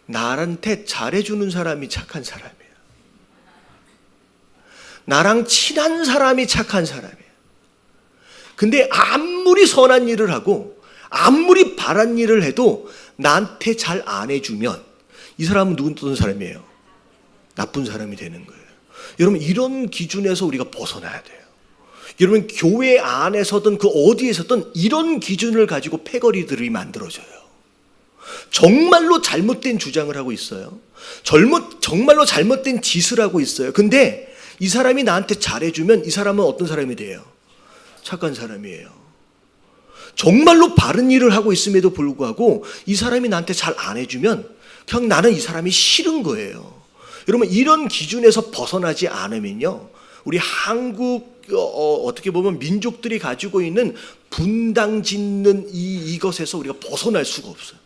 나한테 잘해주는 사람이 착한 사람이에요. 나랑 친한 사람이 착한 사람이에요. 근데 아무리 선한 일을 하고 아무리 바란 일을 해도 나한테 잘 안 해주면 이 사람은 어떤 사람이에요? 나쁜 사람이 되는 거예요. 여러분 이런 기준에서 우리가 벗어나야 돼요. 여러분 교회 안에서든 그 어디에서든 이런 기준을 가지고 패거리들이 만들어져요. 정말로 잘못된 주장을 하고 있어요. 정말로 잘못된 짓을 하고 있어요. 근데 이 사람이 나한테 잘해주면 이 사람은 어떤 사람이 돼요? 착한 사람이에요. 정말로 바른 일을 하고 있음에도 불구하고 이 사람이 나한테 잘 안 해주면 그냥 나는 이 사람이 싫은 거예요. 여러분 이런 기준에서 벗어나지 않으면요 우리 한국 어떻게 보면 민족들이 가지고 있는 분당 짓는 이것에서 우리가 벗어날 수가 없어요.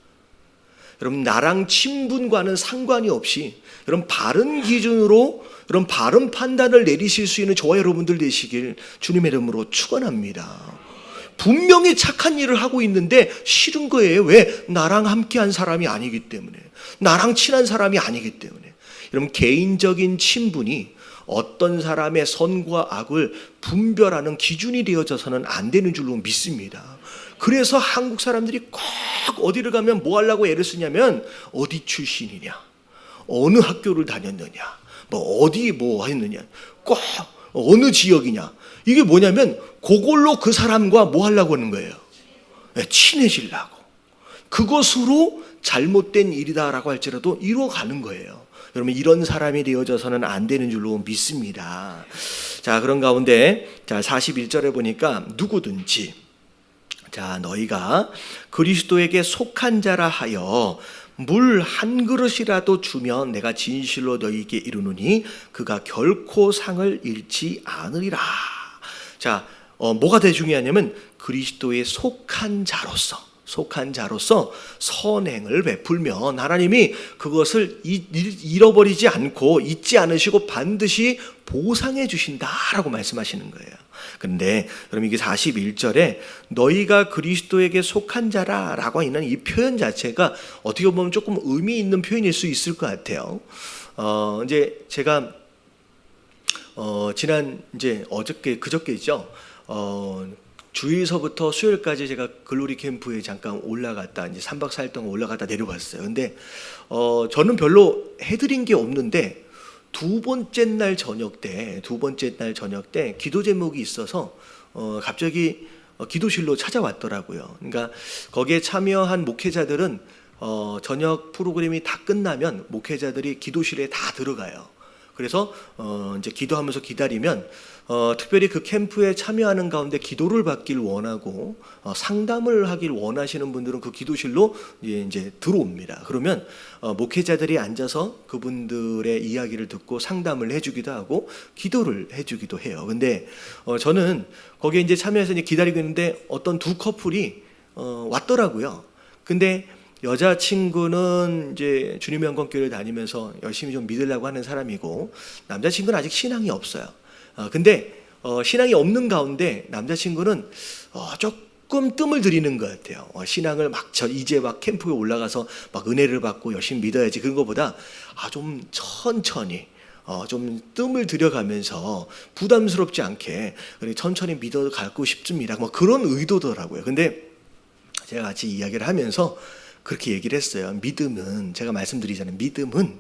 여러분 나랑 친분과는 상관이 없이 여러분 바른 기준으로 여러분 바른 판단을 내리실 수 있는 저와 여러분들 되시길 주님의 이름으로 축원합니다. 분명히 착한 일을 하고 있는데 싫은 거예요. 왜? 나랑 함께한 사람이 아니기 때문에, 나랑 친한 사람이 아니기 때문에. 여러분 개인적인 친분이 어떤 사람의 선과 악을 분별하는 기준이 되어져서는 안 되는 줄로 믿습니다. 그래서 한국 사람들이 꼭 어디를 가면 뭐 하려고 애를 쓰냐면 어디 출신이냐, 어느 학교를 다녔느냐, 뭐 어디 뭐 했느냐, 꼭 어느 지역이냐. 이게 뭐냐면 그걸로 그 사람과 뭐 하려고 하는 거예요? 친해지려고. 그것으로 잘못된 일이다라고 할지라도 이루어가는 거예요. 여러분 이런 사람이 되어져서는 안 되는 줄로 믿습니다. 자 그런 가운데 자 41절에 보니까 누구든지 자 너희가 그리스도에게 속한 자라 하여 물 한 그릇이라도 주면 내가 진실로 너희에게 이르노니 그가 결코 상을 잃지 않으리라. 자 뭐가 더 중요하냐면 그리스도에 속한 자로서 선행을 베풀면 하나님이 그것을 잃어버리지 않고 잊지 않으시고 반드시 보상해 주신다라고 말씀하시는 거예요. 그런데 여러분 이게 41절에 너희가 그리스도에게 속한 자라라고 있는 이 표현 자체가 어떻게 보면 조금 의미 있는 표현일 수 있을 것 같아요. 이제 제가 지난 이제 그저께죠. 주일서부터 수요일까지 제가 글로리 캠프에 잠깐 올라갔다 이제 3박 4일 동안 올라갔다 내려왔어요. 근데 저는 별로 해드린 게 없는데 두 번째 날 저녁 때 기도 제목이 있어서 갑자기 기도실로 찾아왔더라고요. 그러니까 거기에 참여한 목회자들은 저녁 프로그램이 다 끝나면 목회자들이 기도실에 다 들어가요. 그래서 이제 기도하면서 기다리면 특별히 그 캠프에 참여하는 가운데 기도를 받길 원하고 상담을 하길 원하시는 분들은 그 기도실로 이제 들어옵니다. 그러면 목회자들이 앉아서 그분들의 이야기를 듣고 상담을 해주기도 하고 기도를 해주기도 해요. 근데 저는 거기에 이제 참여해서 이제 기다리고 있는데 어떤 두 커플이 왔더라고요. 근데 여자친구는 이제 주님의 영광교회를 다니면서 열심히 좀 믿으려고 하는 사람이고, 남자친구는 아직 신앙이 없어요. 근데 신앙이 없는 가운데 남자친구는 조금 뜸을 들이는 것 같아요. 신앙을 이제 막 캠프에 올라가서 막 은혜를 받고 열심히 믿어야지, 그런 것보다 좀 천천히 좀 뜸을 들여가면서 부담스럽지 않게 천천히 믿어가고 싶습니다. 뭐 그런 의도더라고요. 근데 제가 같이 이야기를 하면서 그렇게 얘기를 했어요. 믿음은, 제가 말씀드리잖아요. 믿음은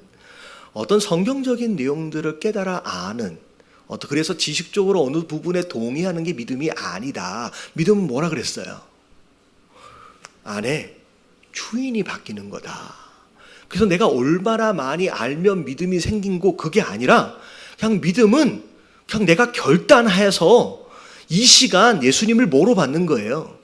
어떤 성경적인 내용들을 깨달아 아는, 그래서 지식적으로 어느 부분에 동의하는 게 믿음이 아니다. 믿음은 뭐라 그랬어요? 안에 주인이 바뀌는 거다. 그래서 내가 얼마나 많이 알면 믿음이 생긴 거, 그게 아니라 그냥 믿음은 그냥 내가 결단해서 이 시간 예수님을 뭐로 받는 거예요?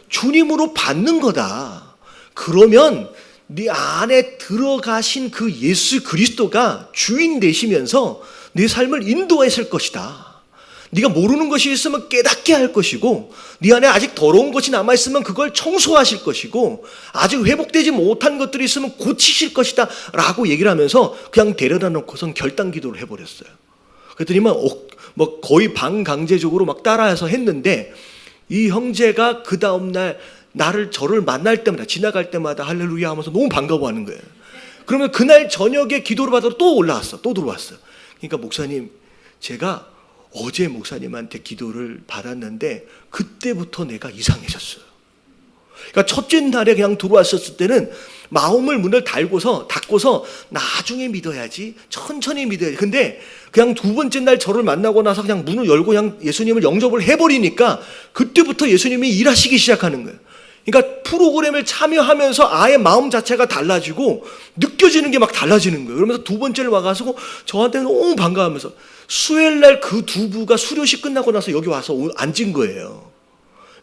주님으로 받는 거다. 그러면 네 안에 들어가신 그 예수 그리스도가 주인 되시면서 네 삶을 인도하실 것이다. 네가 모르는 것이 있으면 깨닫게 할 것이고, 네 안에 아직 더러운 것이 남아있으면 그걸 청소하실 것이고, 아직 회복되지 못한 것들이 있으면 고치실 것이다 라고 얘기를 하면서 그냥 데려다 놓고선 결단 기도를 해버렸어요. 그랬더니 뭐 거의 반강제적으로 막 따라해서 했는데, 이 형제가 그 다음날 저를 만날 때마다, 지나갈 때마다 할렐루야 하면서 너무 반가워하는 거예요. 그러면 그날 저녁에 기도를 받으러 또 올라왔어. 또 들어왔어요. 그러니까 목사님, 제가 어제 목사님한테 기도를 받았는데 그때부터 내가 이상해졌어요. 그러니까 첫째 날에 그냥 들어왔었을 때는 마음을 문을 닫고서 나중에 믿어야지, 천천히 믿어야지. 근데 그냥 두 번째 날 저를 만나고 나서 그냥 문을 열고 그냥 예수님을 영접을 해버리니까 그때부터 예수님이 일하시기 시작하는 거예요. 그러니까 프로그램을 참여하면서 아예 마음 자체가 달라지고 느껴지는 게 막 달라지는 거예요. 그러면서 두 번째를 와가지고 저한테 너무 반가워하면서, 수요일 날 그 두 부가 수료식 끝나고 나서 여기 와서 앉은 거예요.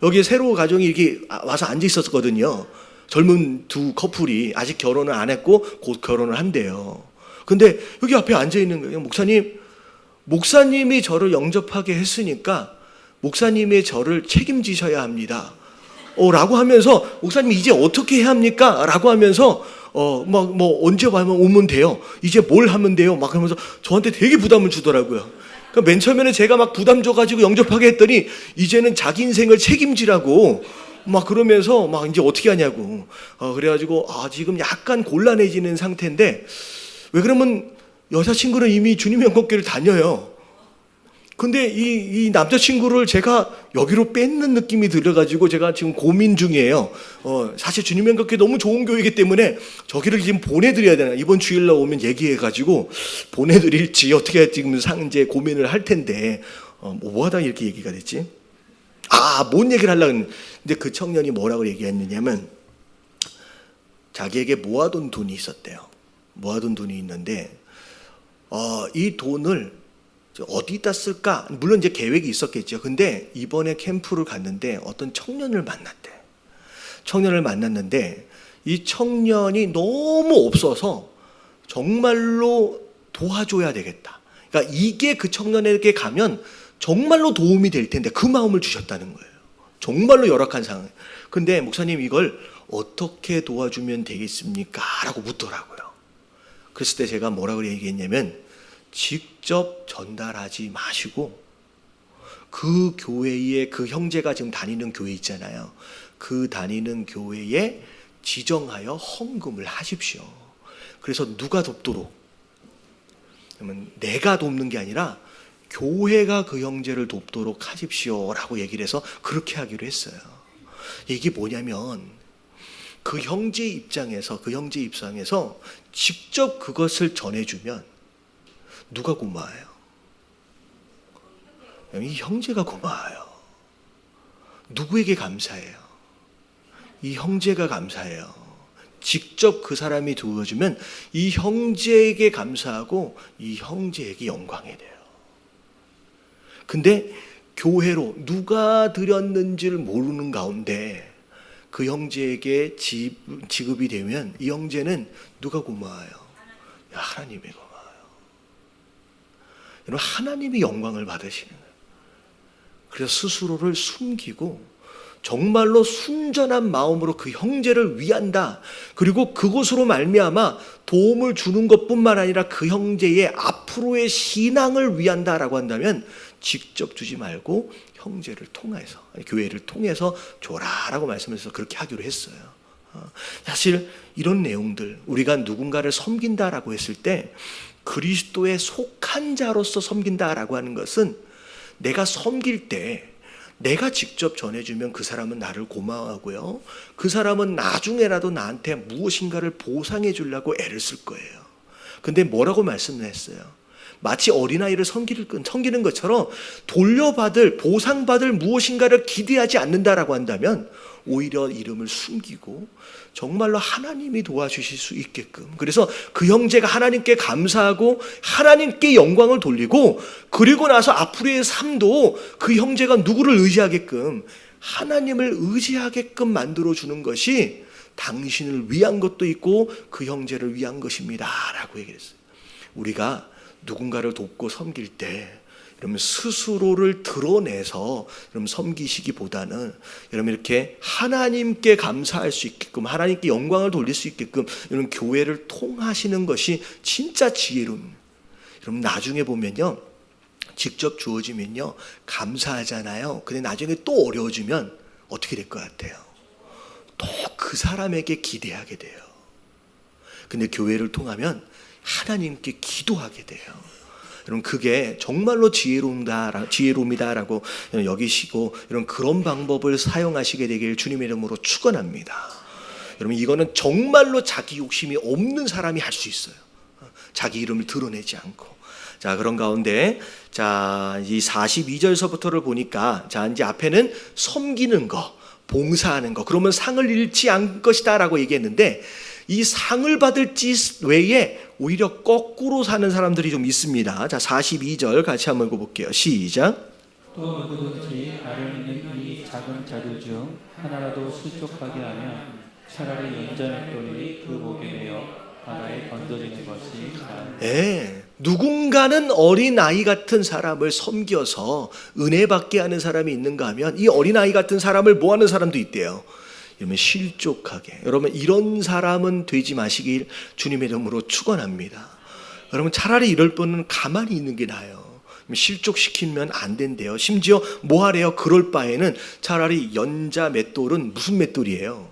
여기에 새로 가정이 이렇게 와서 앉아 있었거든요. 젊은 두 커플이 아직 결혼을 안 했고 곧 결혼을 한대요. 근데 여기 앞에 앉아 있는 거예요. 목사님이 저를 영접하게 했으니까 목사님이 저를 책임지셔야 합니다. 라고 하면서, 목사님 이제 어떻게 해야 합니까? 라고 하면서 언제 오면 돼요? 이제 뭘 하면 돼요? 막 그러면서 저한테 되게 부담을 주더라고요. 그러니까 맨 처음에는 제가 막 부담 줘가지고 영접하게 했더니 이제는 자기 인생을 책임지라고 막 그러면서 막 이제 어떻게 하냐고. 그래가지고 지금 약간 곤란해지는 상태인데, 왜 그러면 여자친구는 이미 주님의 영광교회를 다녀요. 근데 이 남자친구를 제가 여기로 뺏는 느낌이 들어가지고 제가 지금 고민 중이에요. 사실 주님의 영광교회 너무 좋은 교회이기 때문에 저기를 지금 보내드려야 되나, 이번 주일날 오면 얘기해가지고 보내드릴지 어떻게 지금 이제 고민을 할 텐데, 뭐 하다 이렇게 얘기가 됐지? 뭔 얘기를 하려고 했는데, 근데 그 청년이 뭐라고 얘기했느냐면, 자기에게 모아둔 돈이 있었대요. 모아둔 돈이 있는데 이 돈을 어디다 쓸까? 물론 이제 계획이 있었겠죠. 근데 이번에 캠프를 갔는데 어떤 청년을 만났대. 청년을 만났는데 이 청년이 너무 없어서 정말로 도와줘야 되겠다. 그러니까 이게 그 청년에게 가면 정말로 도움이 될 텐데 그 마음을 주셨다는 거예요. 정말로 열악한 상황. 근데 목사님 이걸 어떻게 도와주면 되겠습니까? 라고 묻더라고요. 그랬을 때 제가 뭐라고 얘기했냐면, 직접 전달하지 마시고 그 교회에, 그 형제가 지금 다니는 교회 있잖아요. 그 다니는 교회에 지정하여 헌금을 하십시오. 그래서 누가 돕도록? 그러면 내가 돕는 게 아니라 교회가 그 형제를 돕도록 하십시오 라고 얘기를 해서 그렇게 하기로 했어요. 이게 뭐냐면, 그 형제 입장에서 직접 그것을 전해주면 누가 고마워요? 이 형제가 고마워요. 누구에게 감사해요? 이 형제가 감사해요. 직접 그 사람이 도와주면 이 형제에게 감사하고 이 형제에게 영광이 돼요. 근데 교회로 누가 드렸는지를 모르는 가운데 그 형제에게 지급이 되면 이 형제는 누가 고마워요? 하나님이 고마워요. 여러분, 하나님이 영광을 받으시는 거예요. 그래서 스스로를 숨기고 정말로 순전한 마음으로 그 형제를 위한다. 그리고 그것으로 말미암아 도움을 주는 것뿐만 아니라 그 형제의 앞으로의 신앙을 위한다라고 한다면 직접 주지 말고 형제를 통해서, 교회를 통해서 줘라라고 말씀해서 그렇게 하기로 했어요. 사실 이런 내용들, 우리가 누군가를 섬긴다라고 했을 때 그리스도에 속한 자로서 섬긴다라고 하는 것은 내가 섬길 때 내가 직접 전해주면 그 사람은 나를 고마워하고요, 그 사람은 나중에라도 나한테 무엇인가를 보상해 주려고 애를 쓸 거예요. 근데 뭐라고 말씀을 했어요? 마치 어린아이를 섬기는 것처럼 돌려받을, 보상받을 무엇인가를 기대하지 않는다라고 한다면 오히려 이름을 숨기고 정말로 하나님이 도와주실 수 있게끔, 그래서 그 형제가 하나님께 감사하고 하나님께 영광을 돌리고, 그리고 나서 앞으로의 삶도 그 형제가 누구를 의지하게끔, 하나님을 의지하게끔 만들어주는 것이 당신을 위한 것도 있고 그 형제를 위한 것입니다 라고 얘기했어요. 우리가 누군가를 돕고 섬길 때 여러분 스스로를 드러내서 여러분 섬기시기보다는 여러분 이렇게 하나님께 감사할 수 있게끔, 하나님께 영광을 돌릴 수 있게끔 여러분 교회를 통하시는 것이 진짜 지혜로운. 여러분 나중에 보면요, 직접 주어지면요 감사하잖아요. 근데 나중에 또 어려워지면 어떻게 될 것 같아요? 또 그 사람에게 기대하게 돼요. 근데 교회를 통하면 하나님께 기도하게 돼요. 여러분 그게 정말로 지혜로움이다라고 여기시고 여러분 그런 방법을 사용하시게 되길 주님의 이름으로 축원합니다. 여러분 이거는 정말로 자기 욕심이 없는 사람이 할 수 있어요. 자기 이름을 드러내지 않고. 자, 그런 가운데 자, 이 42절서부터를 보니까 자, 이제 앞에는 섬기는 거, 봉사하는 거, 그러면 상을 잃지 않을 것이다라고 얘기했는데 이 상을 받을 짓 외에 오히려 거꾸로 사는 사람들이 좀 있습니다. 자, 42절 같이 한번 읽어볼게요. 시작. 또 누구든지 나를 믿는 이 작은 자들 중 하나라도 실족하게 하면 차라리 연자맷돌이 그 목에 매어 바다에 던져지는 것이 나으니라. 네, 누군가는 어린아이 같은 사람을 섬겨서 은혜 받게 하는 사람이 있는가 하면 이 어린아이 같은 사람을 뭐 하는 사람도 있대요. 여러분 실족하게. 여러분 이런 사람은 되지 마시길 주님의 이름으로 축원합니다. 여러분 차라리 이럴 분은 가만히 있는 게 나아요. 실족시키면 안 된대요. 심지어 뭐 하래요? 그럴 바에는 차라리 연자 맷돌은 무슨 맷돌이에요?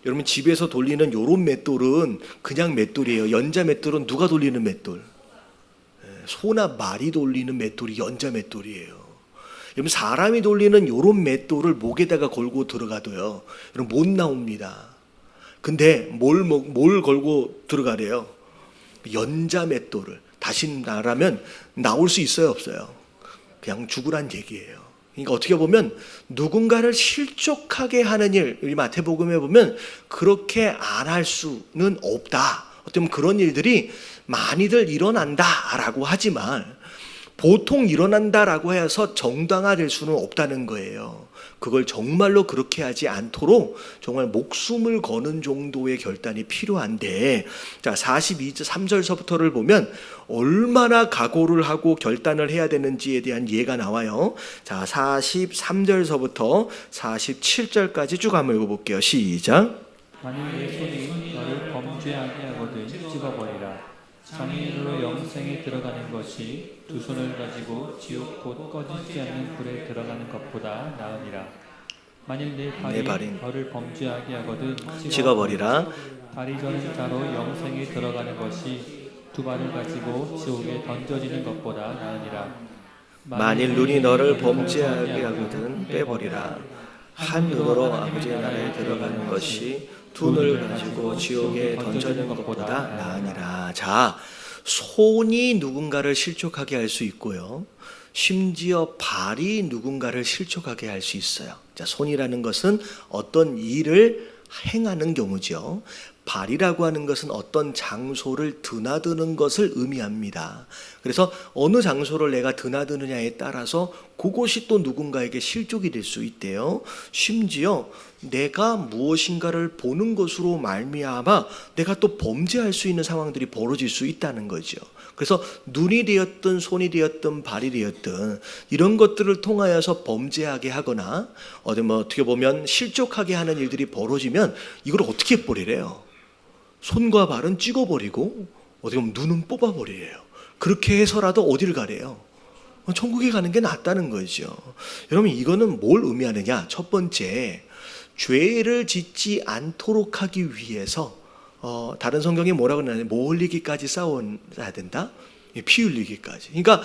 여러분 집에서 돌리는 요런 맷돌은 그냥 맷돌이에요. 연자 맷돌은 누가 돌리는 맷돌? 소나 말이 돌리는 맷돌이 연자 맷돌이에요. 여러분 사람이 돌리는 요런 맷돌을 목에다가 걸고 들어가도요, 여러분 못 나옵니다. 근데 뭘 걸고 들어가래요? 연자 맷돌을. 다시 말하면 나올 수 있어요, 없어요? 그냥 죽으란 얘기예요. 그러니까 어떻게 보면 누군가를 실족하게 하는 일, 우리 마태복음에 보면 그렇게 안 할 수는 없다. 어떻게 보면 그런 일들이 많이들 일어난다라고 하지만 보통 일어난다라고 해서 정당화될 수는 없다는 거예요. 그걸 정말로 그렇게 하지 않도록 정말 목숨을 거는 정도의 결단이 필요한데, 자 43절서부터를 보면 얼마나 각오를 하고 결단을 해야 되는지에 대한 예가 나와요. 자 43절서부터 47절까지 쭉 한번 읽어볼게요. 시작. 만일 내 손이 너를 범죄하게 하거든 찝어버리라. 장애인으로 영생에 들어가는 것이 두 손을 가지고 지옥 곧 꺼지지 않는 불에 들어가는 것보다 나으니라. 만일 내 발이 너를 범죄하게 하거든 찍어버리라. 발이 저는 자로 영생에 들어가는 것이 두 발을 가지고 지옥에 던져지는 것보다 나으니라. 만일 눈이 너를 범죄하게 하거든 빼버리라. 한 눈으로 아버지의 나라에 들어가는 것이 두 눈을 가지고 지옥에 던져지는 것보다 나으니라. 자, 손이 누군가를 실족하게 할 수 있고요, 심지어 발이 누군가를 실족하게 할 수 있어요. 자, 손이라는 것은 어떤 일을 행하는 경우죠. 발이라고 하는 것은 어떤 장소를 드나드는 것을 의미합니다. 그래서 어느 장소를 내가 드나드느냐에 따라서 그것이 또 누군가에게 실족이 될 수 있대요. 심지어 내가 무엇인가를 보는 것으로 말미암아 내가 또 범죄할 수 있는 상황들이 벌어질 수 있다는 거죠. 그래서 눈이 되었든 손이 되었든 발이 되었든 이런 것들을 통하여서 범죄하게 하거나 어떻게 보면 실족하게 하는 일들이 벌어지면 이걸 어떻게 해버리래요? 손과 발은 찍어버리고 어떻게 보면 눈은 뽑아버리래요. 그렇게 해서라도 어디를 가래요? 천국에 가는 게 낫다는 거죠. 여러분 이거는 뭘 의미하느냐? 첫 번째, 죄를 짓지 않도록 하기 위해서 다른 성경이 뭐라고 하냐면 뭐 흘리기까지 싸워야 된다? 피 흘리기까지. 그러니까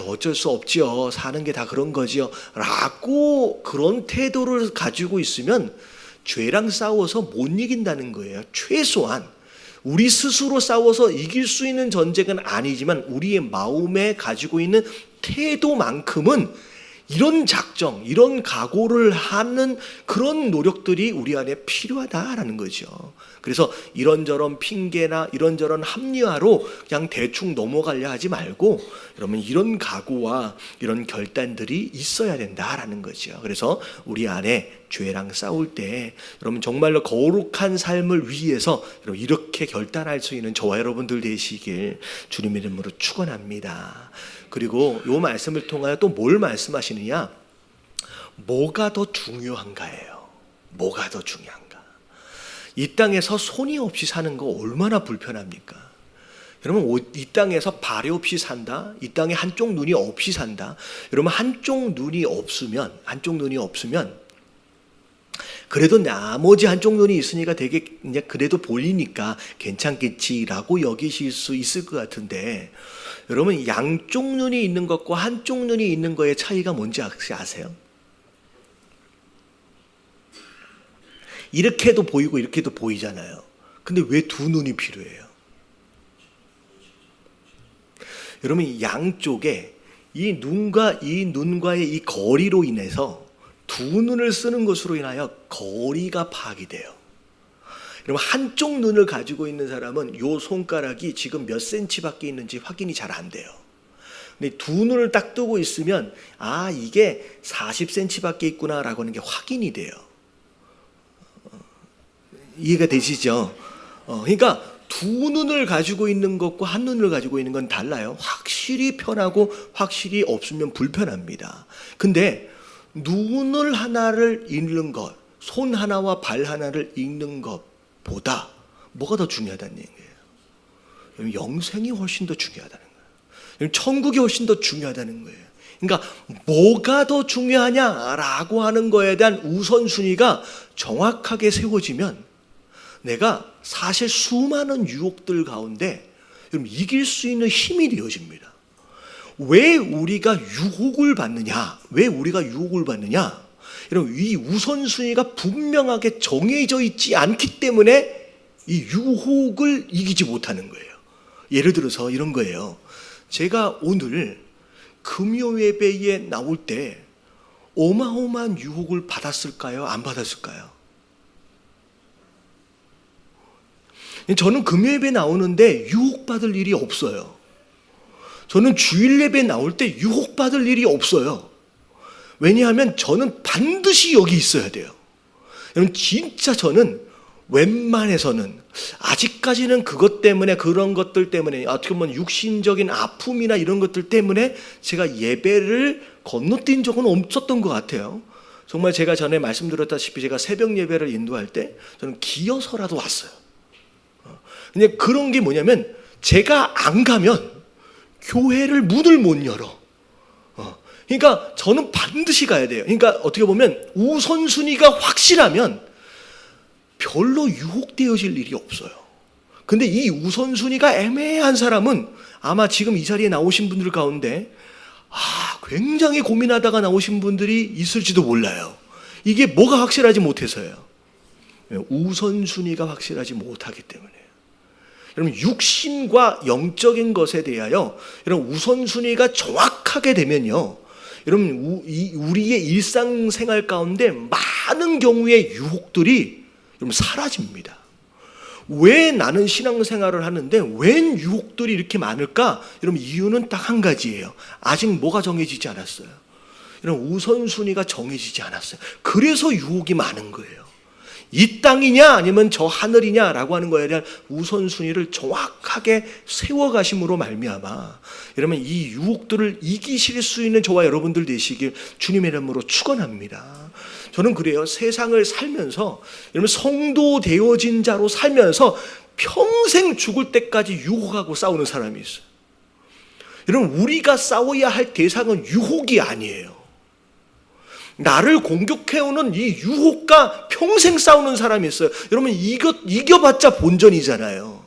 어쩔 수 없지요. 사는 게 다 그런 거지요. 라고 그런 태도를 가지고 있으면 죄랑 싸워서 못 이긴다는 거예요. 최소한 우리 스스로 싸워서 이길 수 있는 전쟁은 아니지만 우리의 마음에 가지고 있는 태도만큼은 이런 작정, 이런 각오를 하는 그런 노력들이 우리 안에 필요하다라는 거죠. 그래서 이런저런 핑계나 이런저런 합리화로 그냥 대충 넘어가려 하지 말고 여러분 이런 각오와 이런 결단들이 있어야 된다라는 거죠. 그래서 우리 안에 죄랑 싸울 때 여러분 정말로 거룩한 삶을 위해서 여러분 이렇게 결단할 수 있는 저와 여러분들 되시길 주님의 이름으로 축원합니다. 그리고 이 말씀을 통하여 또 뭘 말씀하시느냐? 뭐가 더 중요한가예요. 뭐가 더 중요한가? 이 땅에서 손이 없이 사는 거 얼마나 불편합니까? 여러분 이 땅에서 발이 없이 산다. 이 땅에 한쪽 눈이 없이 산다. 여러분 한쪽 눈이 없으면 그래도 나머지 한쪽 눈이 있으니까 되게 이제 그래도 보이니까 괜찮겠지라고 여기실 수 있을 것 같은데 여러분 양쪽 눈이 있는 것과 한쪽 눈이 있는 거의 차이가 뭔지 아세요? 이렇게도 보이고 이렇게도 보이잖아요. 근데 왜 두 눈이 필요해요? 여러분 양쪽에 이 눈과의 이 거리로 인해서 두 눈을 쓰는 것으로 인하여 거리가 파악이 돼요. 여러분 한쪽 눈을 가지고 있는 사람은 요 손가락이 지금 몇 센치밖에 있는지 확인이 잘 안 돼요. 근데 두 눈을 딱 뜨고 있으면 이게 40cm밖에 있구나라고 하는 게 확인이 돼요. 이해가 되시죠? 그러니까 두 눈을 가지고 있는 것과 한 눈을 가지고 있는 건 달라요. 확실히 편하고 확실히 없으면 불편합니다. 근데 눈을 하나를 읽는 것, 손 하나와 발 하나를 읽는 것보다 뭐가 더 중요하다는 얘기예요? 영생이 훨씬 더 중요하다는 거예요. 천국이 훨씬 더 중요하다는 거예요. 그러니까 뭐가 더 중요하냐라고 하는 거에 대한 우선순위가 정확하게 세워지면 내가 사실 수많은 유혹들 가운데 이길 수 있는 힘이 되어집니다. 왜 우리가 유혹을 받느냐? 여러분 이 우선순위가 분명하게 정해져 있지 않기 때문에 이 유혹을 이기지 못하는 거예요. 예를 들어서 이런 거예요. 제가 오늘 금요 예배에 나올 때 어마어마한 유혹을 받았을까요? 안 받았을까요? 저는 금요 예배 나오는데 유혹받을 일이 없어요. 저는 주일 예배 나올 때 유혹받을 일이 없어요. 왜냐하면 저는 반드시 여기 있어야 돼요. 여러분 진짜 저는 웬만해서는 아직까지는 그것 때문에 그런 것들 때문에 어떻게 보면 육신적인 아픔이나 이런 것들 때문에 제가 예배를 건너뛴 적은 없었던 것 같아요. 정말 제가 전에 말씀드렸다시피 제가 새벽 예배를 인도할 때 저는 기어서라도 왔어요. 근데 그런 게 뭐냐면 제가 안 가면 교회를 문을 못 열어. 그러니까 저는 반드시 가야 돼요. 그러니까 어떻게 보면 우선순위가 확실하면 별로 유혹되어질 일이 없어요. 근데 이 우선순위가 애매한 사람은 아마 지금 이 자리에 나오신 분들 가운데 굉장히 고민하다가 나오신 분들이 있을지도 몰라요. 이게 뭐가 확실하지 못해서예요. 우선순위가 확실하지 못하기 때문에. 여러분 육신과 영적인 것에 대하여 여러분 우선순위가 정확하게 되면요, 여러분 우리의 일상생활 가운데 많은 경우의 유혹들이 여러분 사라집니다. 왜 나는 신앙생활을 하는데 웬 유혹들이 이렇게 많을까? 여러분 이유는 딱 한 가지예요. 아직 뭐가 정해지지 않았어요. 여러분 우선순위가 정해지지 않았어요. 그래서 유혹이 많은 거예요. 이 땅이냐 아니면 저 하늘이냐라고 하는 거에 대한 우선순위를 정확하게 세워가심으로 말미암아 여러분 이 유혹들을 이기실 수 있는 저와 여러분들 되시길 주님의 이름으로 축원합니다. 저는 그래요. 세상을 살면서 여러분 성도 되어진 자로 살면서 평생 죽을 때까지 유혹하고 싸우는 사람이 있어요. 여러분 우리가 싸워야 할 대상은 유혹이 아니에요. 나를 공격해오는 이 유혹과 평생 싸우는 사람이 있어요. 여러분 이겨봤자 본전이잖아요.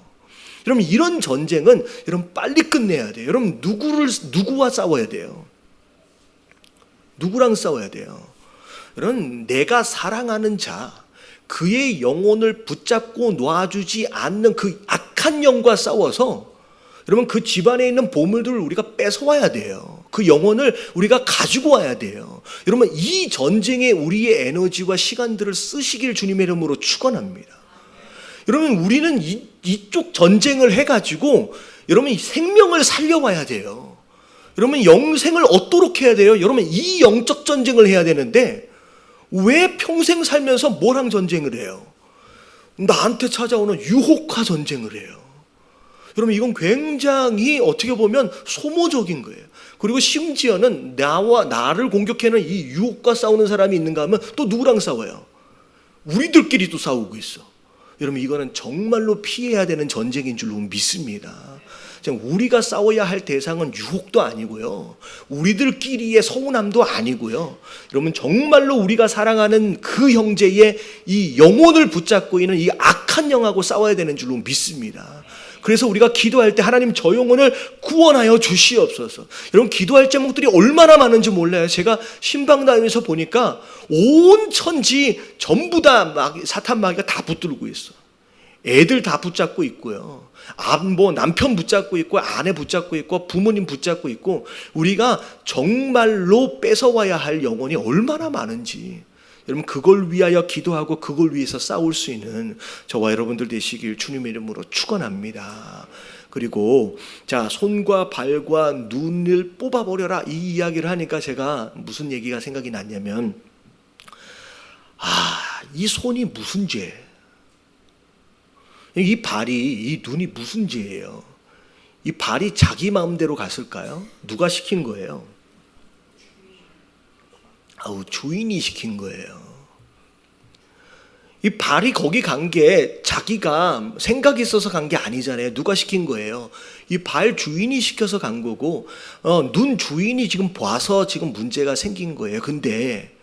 여러분 이런 전쟁은 여러분 빨리 끝내야 돼요. 여러분 누구와 싸워야 돼요? 누구랑 싸워야 돼요? 여러분 내가 사랑하는 자, 그의 영혼을 붙잡고 놔주지 않는 그 악한 영과 싸워서 여러분 그 집안에 있는 보물들을 우리가 뺏어와야 돼요. 그 영혼을 우리가 가지고 와야 돼요. 여러분 이 전쟁에 우리의 에너지와 시간들을 쓰시길 주님의 이름으로 축원합니다. 여러분 우리는 이쪽 전쟁을 해가지고 여러분 생명을 살려와야 돼요. 여러분 영생을 얻도록 해야 돼요. 여러분 이 영적 전쟁을 해야 되는데 왜 평생 살면서 뭐랑 전쟁을 해요? 나한테 찾아오는 유혹과 전쟁을 해요. 여러분 이건 굉장히 어떻게 보면 소모적인 거예요. 그리고 심지어는 나를 공격하는 이 유혹과 싸우는 사람이 있는가 하면 또 누구랑 싸워요? 우리들끼리도 싸우고 있어. 여러분 이거는 정말로 피해야 되는 전쟁인 줄로 믿습니다. 우리가 싸워야 할 대상은 유혹도 아니고요, 우리들끼리의 서운함도 아니고요, 여러분 정말로 우리가 사랑하는 그 형제의 이 영혼을 붙잡고 있는 이 악한 영하고 싸워야 되는 줄로 믿습니다. 그래서 우리가 기도할 때 하나님 저 영혼을 구원하여 주시옵소서. 여러분 기도할 제목들이 얼마나 많은지 몰라요. 제가 신방다니면서 보니까 온 천지 전부 다 사탄 마귀가 다 붙들고 있어. 애들 다 붙잡고 있고요, 남편 붙잡고 있고, 아내 붙잡고 있고, 부모님 붙잡고 있고, 우리가 정말로 뺏어와야 할 영혼이 얼마나 많은지 여러분 그걸 위하여 기도하고 그걸 위해서 싸울 수 있는 저와 여러분들 되시길 주님의 이름으로 축원합니다. 그리고 자, 손과 발과 눈을 뽑아버려라 이 이야기를 하니까 제가 무슨 얘기가 생각이 났냐면, 이 손이 무슨 죄, 이 발이, 이 눈이 무슨 죄예요? 이 발이 자기 마음대로 갔을까요? 누가 시킨 거예요? 주인이 시킨 거예요. 이 발이 거기 간 게 자기가 생각이 있어서 간 게 아니잖아요. 누가 시킨 거예요? 이 발 주인이 시켜서 간 거고, 눈 주인이 지금 봐서 지금 문제가 생긴 거예요. 근데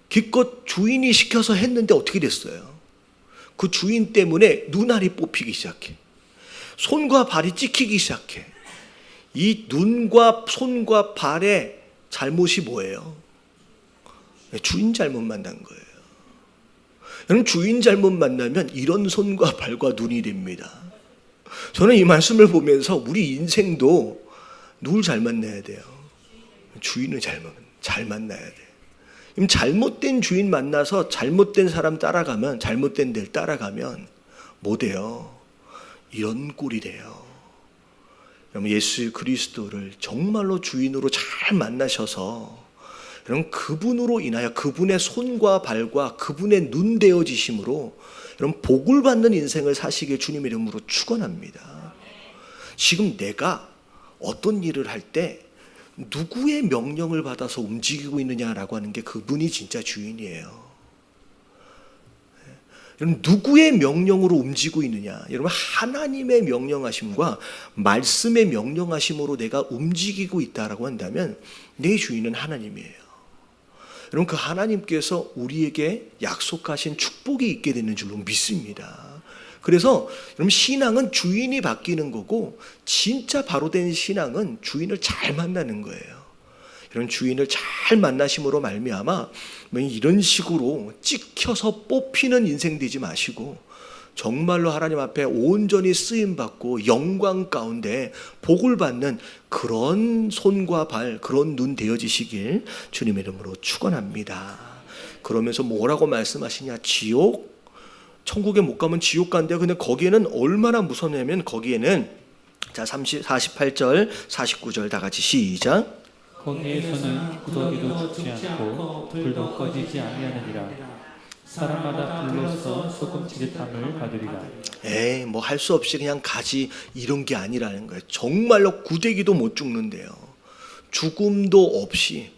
기껏 주인이 시켜서 했는데 어떻게 됐어요? 그 주인 때문에 눈알이 뽑히기 시작해. 손과 발이 찍히기 시작해. 이 눈과 손과 발의 잘못이 뭐예요? 주인 잘못 만난 거예요. 여러분 주인 잘못 만나면 이런 손과 발과 눈이 됩니다. 저는 이 말씀을 보면서 우리 인생도 누굴 잘 만나야 돼요? 주인을 잘 만나야 돼요. 잘못된 주인 만나서 잘못된 사람 따라가면, 잘못된 데를 따라가면 뭐 돼요? 이런 꼴이 돼요. 여러분 예수 그리스도를 정말로 주인으로 잘 만나셔서 여러분 그분으로 인하여 그분의 손과 발과 그분의 눈 되어지심으로 여러분 복을 받는 인생을 사시길 주님의 이름으로 축원합니다. 지금 내가 어떤 일을 할 때 누구의 명령을 받아서 움직이고 있느냐라고 하는 게 그분이 진짜 주인이에요. 여러분 누구의 명령으로 움직이고 있느냐? 여러분 하나님의 명령하심과 말씀의 명령하심으로 내가 움직이고 있다라고 한다면 내 주인은 하나님이에요. 여러분 그 하나님께서 우리에게 약속하신 축복이 있게 되는 줄로 믿습니다. 그래서 여러분 신앙은 주인이 바뀌는 거고, 진짜 바로 된 신앙은 주인을 잘 만나는 거예요. 이런 주인을 잘 만나심으로 말미암아 이런 식으로 찍혀서 뽑히는 인생 되지 마시고 정말로 하나님 앞에 온전히 쓰임받고 영광 가운데 복을 받는 그런 손과 발, 그런 눈 되어지시길 주님의 이름으로 축원합니다. 그러면서 뭐라고 말씀하시냐? 지옥, 천국에 못 가면 지옥 간대요. 근데 거기에는 얼마나 무섭냐면 거기에는 자 48절 49절 다 같이 시작. 거기에서는 구더기도 죽지 않고 불도 꺼지지 아니하느니라. 사람마다 불로써 소금 지릿함을 받으리라. 뭐 할 수 없이 그냥 가지 이런 게 아니라는 거예요. 정말로 구데기도 못 죽는데요. 죽음도 없이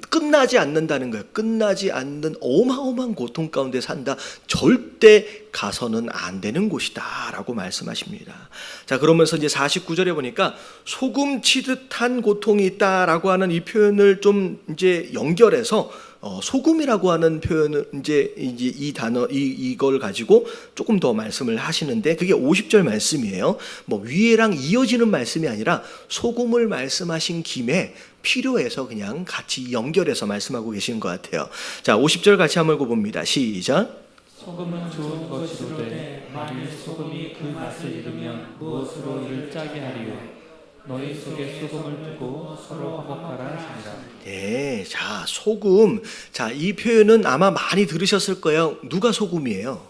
끝나지 않는다는 거예요. 끝나지 않는 어마어마한 고통 가운데 산다. 절대 가서는 안 되는 곳이다 라고 말씀하십니다. 자, 그러면서 이제 49절에 보니까 소금 치듯한 고통이 있다라고 하는 이 표현을 좀 이제 연결해서 소금이라고 하는 표현을 이제 이 단어 이걸 가지고 조금 더 말씀을 하시는데 그게 50절 말씀이에요. 뭐 위에랑 이어지는 말씀이 아니라 소금을 말씀하신 김에 필요해서 그냥 같이 연결해서 말씀하고 계시는 것 같아요. 자, 50절 같이 한번 읽어봅니다. 시작. 소금은 좋은 것이로되 만일 소금이 그 맛을 잃으면 무엇으로 이를 짜게 하리요. 너희 속에 소금을 두고 서로 화목하라 하시니라. 네, 자, 소금. 자, 이 표현은 아마 많이 들으셨을 거예요. 누가 소금이에요?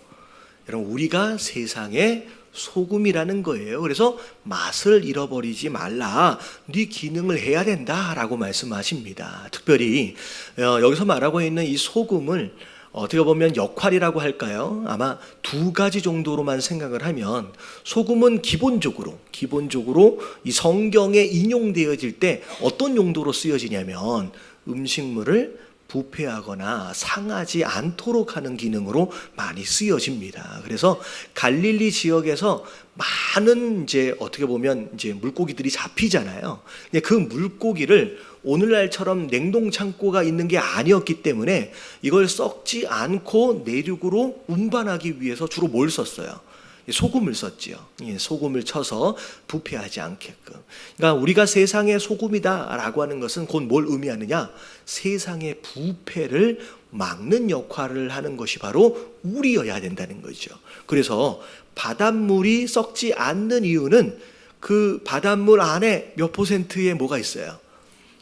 여러분, 우리가 세상의 소금이라는 거예요. 그래서 맛을 잃어버리지 말라. 네 기능을 해야 된다라고 말씀하십니다. 특별히 여기서 말하고 있는 이 소금을 어떻게 보면 역할이라고 할까요? 아마 두 가지 정도로만 생각을 하면 소금은 기본적으로 이 성경에 인용되어질 때 어떤 용도로 쓰여지냐면 음식물을 부패하거나 상하지 않도록 하는 기능으로 많이 쓰여집니다. 그래서 갈릴리 지역에서 많은 이제 어떻게 보면 이제 물고기들이 잡히잖아요. 근데 그 물고기를 오늘날처럼 냉동 창고가 있는 게 아니었기 때문에 이걸 썩지 않고 내륙으로 운반하기 위해서 주로 뭘 썼어요? 소금을 썼지요. 소금을 쳐서 부패하지 않게끔. 그러니까 우리가 세상의 소금이다라고 하는 것은 곧 뭘 의미하느냐? 세상의 부패를 막는 역할을 하는 것이 바로 우리여야 된다는 거죠. 그래서 바닷물이 썩지 않는 이유는 그 바닷물 안에 몇 퍼센트의 뭐가 있어요?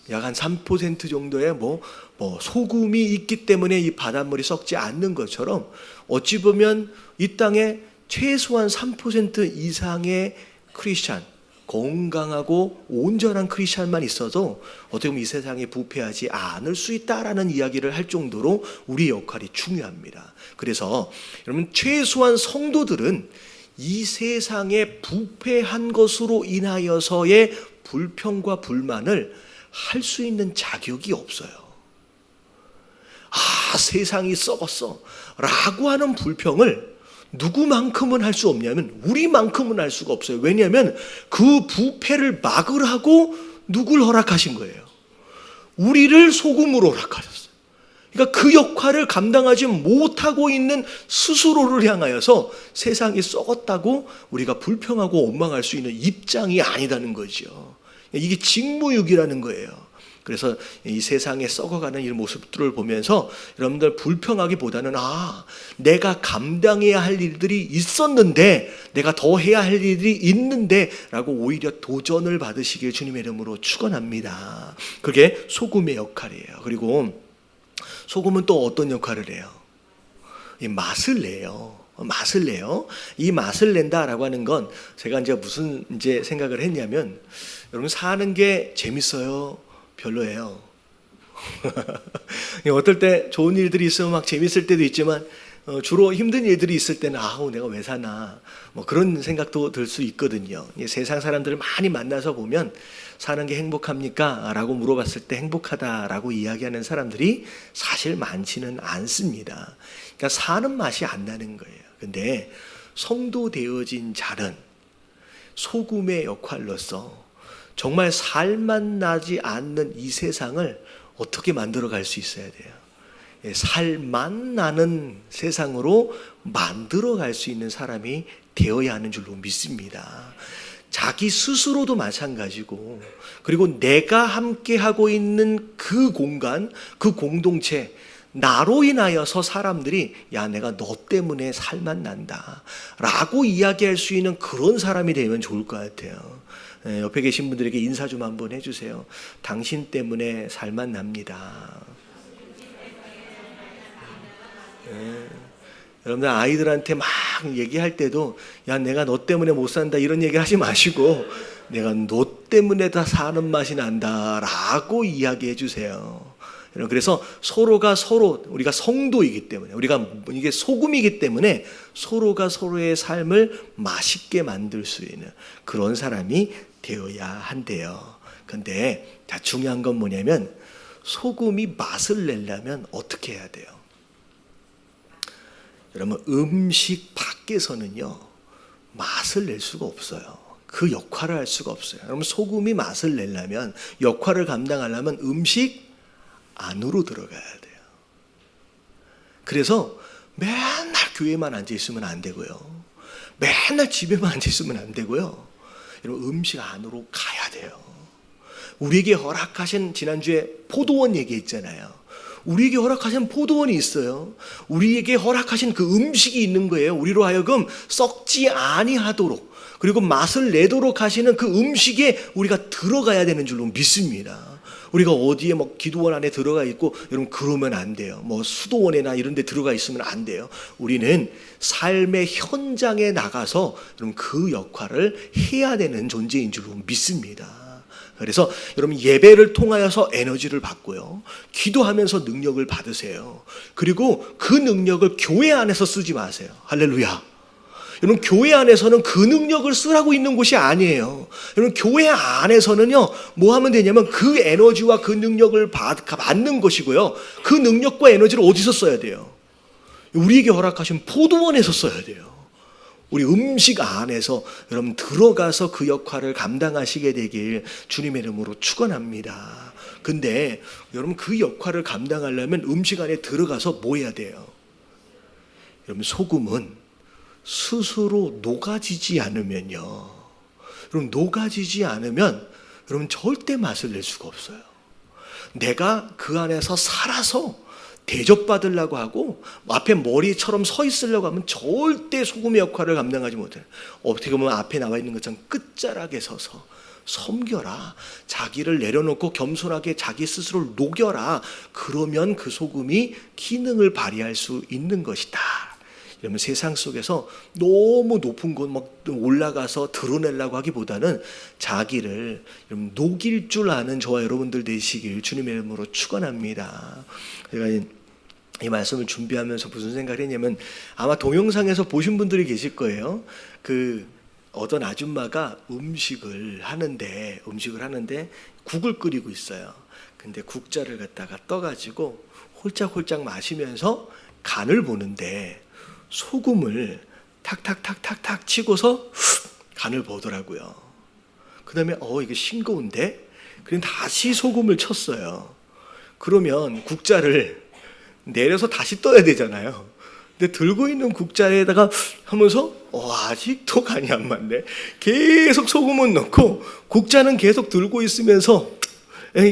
약 한 3% 정도의 뭐 소금이 있기 때문에 이 바닷물이 썩지 않는 것처럼 어찌 보면 이 땅에 최소한 3% 이상의 크리스찬, 건강하고 온전한 크리스찬만 있어도 어떻게 보면 이 세상에 부패하지 않을 수 있다라는 이야기를 할 정도로 우리의 역할이 중요합니다. 그래서 여러분 최소한 성도들은 이 세상에 부패한 것으로 인하여서의 불평과 불만을 할 수 있는 자격이 없어요. 세상이 썩었어 라고 하는 불평을 누구만큼은 할 수 없냐면 우리만큼은 할 수가 없어요. 왜냐하면 그 부패를 막으라고 누굴 허락하신 거예요? 우리를 소금으로 허락하셨어요. 그러니까 그 역할을 감당하지 못하고 있는 스스로를 향하여서 세상이 썩었다고 우리가 불평하고 원망할 수 있는 입장이 아니다는 거죠. 이게 직무유기라는 거예요. 그래서 이 세상에 썩어가는 이 모습들을 보면서 여러분들 불평하기보다는 내가 감당해야 할 일들이 있었는데 내가 더 해야 할 일이 있는데 라고 오히려 도전을 받으시길 주님의 이름으로 축원합니다. 그게 소금의 역할이에요. 그리고 소금은 또 어떤 역할을 해요? 이 맛을 내요. 이 맛을 낸다라고 하는 건 제가 이제 무슨 이제 생각을 했냐면 여러분 사는 게 재밌어요? 별로예요. 어떨 때 좋은 일들이 있으면 막 재밌을 때도 있지만 주로 힘든 일들이 있을 때는 내가 왜 사나 뭐 그런 생각도 들 수 있거든요. 세상 사람들을 많이 만나서 보면 사는 게 행복합니까? 라고 물어봤을 때 행복하다라고 이야기하는 사람들이 사실 많지는 않습니다. 그러니까 사는 맛이 안 나는 거예요. 근데 성도 되어진 자는 소금의 역할로서 정말 살맛 나지 않는 이 세상을 어떻게 만들어 갈 수 있어야 돼요? 살맛 나는 세상으로 만들어 갈 수 있는 사람이 되어야 하는 줄로 믿습니다. 자기 스스로도 마찬가지고 그리고 내가 함께하고 있는 그 공간, 그 공동체 나로 인하여서 사람들이 내가 너 때문에 살맛 난다 라고 이야기할 수 있는 그런 사람이 되면 좋을 것 같아요. 옆에 계신 분들에게 인사 좀 한번 해주세요. 당신 때문에 살맛 납니다. 여러분들 아이들한테 막 얘기할 때도 야 내가 너 때문에 못 산다 이런 얘기 하지 마시고 내가 너 때문에 다 사는 맛이 난다라고 이야기해 주세요. 그래서 서로가 서로 우리가 성도이기 때문에 우리가 이게 소금이기 때문에 서로가 서로의 삶을 맛있게 만들 수 있는 그런 사람이 되어야 한대요. 근데 자 중요한 건 뭐냐면 소금이 맛을 내려면 어떻게 해야 돼요? 여러분 음식 밖에서는요 맛을 낼 수가 없어요. 그 역할을 할 수가 없어요. 여러분 소금이 맛을 내려면 역할을 감당하려면 음식 안으로 들어가야 돼요. 그래서 맨날 교회만 앉아 있으면 안 되고요. 맨날 집에만 앉아 있으면 안 되고요. 여러분 음식 안으로 가야 돼요. 우리에게 허락하신 지난주에 포도원 얘기했잖아요. 우리에게 허락하신 포도원이 있어요. 우리에게 허락하신 그 음식이 있는 거예요. 우리로 하여금 썩지 아니하도록 그리고 맛을 내도록 하시는 그 음식에 우리가 들어가야 되는 줄로 믿습니다. 우리가 어디에 뭐 기도원 안에 들어가 있고 여러분 그러면 안 돼요. 뭐 수도원이나 이런 데 들어가 있으면 안 돼요. 우리는 삶의 현장에 나가서 여러분 그 역할을 해야 되는 존재인 줄로 믿습니다. 그래서 여러분 예배를 통하여서 에너지를 받고요. 기도하면서 능력을 받으세요. 그리고 그 능력을 교회 안에서 쓰지 마세요. 할렐루야. 여러분 교회 안에서는 그 능력을 쓰라고 있는 곳이 아니에요. 여러분 교회 안에서는요 뭐 하면 되냐면 그 에너지와 그 능력을 받는 것이고요. 그 능력과 에너지를 어디서 써야 돼요? 우리에게 허락하신 포도원에서 써야 돼요. 우리 음식 안에서 여러분 들어가서 그 역할을 감당하시게 되길 주님의 이름으로 축원합니다. 근데 여러분 그 역할을 감당하려면 음식 안에 들어가서 뭐 해야 돼요? 여러분 소금은 스스로 녹아지지 않으면요. 여러분 녹아지지 않으면 여러분 절대 맛을 낼 수가 없어요. 내가 그 안에서 살아서 대접받으려고 하고 앞에 머리처럼 서 있으려고 하면 절대 소금의 역할을 감당하지 못해요. 어떻게 보면 앞에 나와 있는 것처럼 끝자락에 서서 섬겨라. 자기를 내려놓고 겸손하게 자기 스스로를 녹여라. 그러면 그 소금이 기능을 발휘할 수 있는 것이다. 이러면 세상 속에서 너무 높은 곳 막 올라가서 드러내려고 하기보다는 자기를 녹일 줄 아는 저와 여러분들 되시길 주님의 이름으로 축원합니다. 제가 이 말씀을 준비하면서 무슨 생각을 했냐면 아마 동영상에서 보신 분들이 계실 거예요. 그 어떤 아줌마가 음식을 하는데 국을 끓이고 있어요. 근데 국자를 갖다가 떠가지고 홀짝홀짝 마시면서 간을 보는데 소금을 탁탁탁탁탁 치고서 간을 보더라고요. 그 다음에 이게 싱거운데? 그럼 다시 소금을 쳤어요. 그러면 국자를 내려서 다시 떠야 되잖아요. 근데 들고 있는 국자에다가 하면서 아직도 간이 안 맞네. 계속 소금은 넣고 국자는 계속 들고 있으면서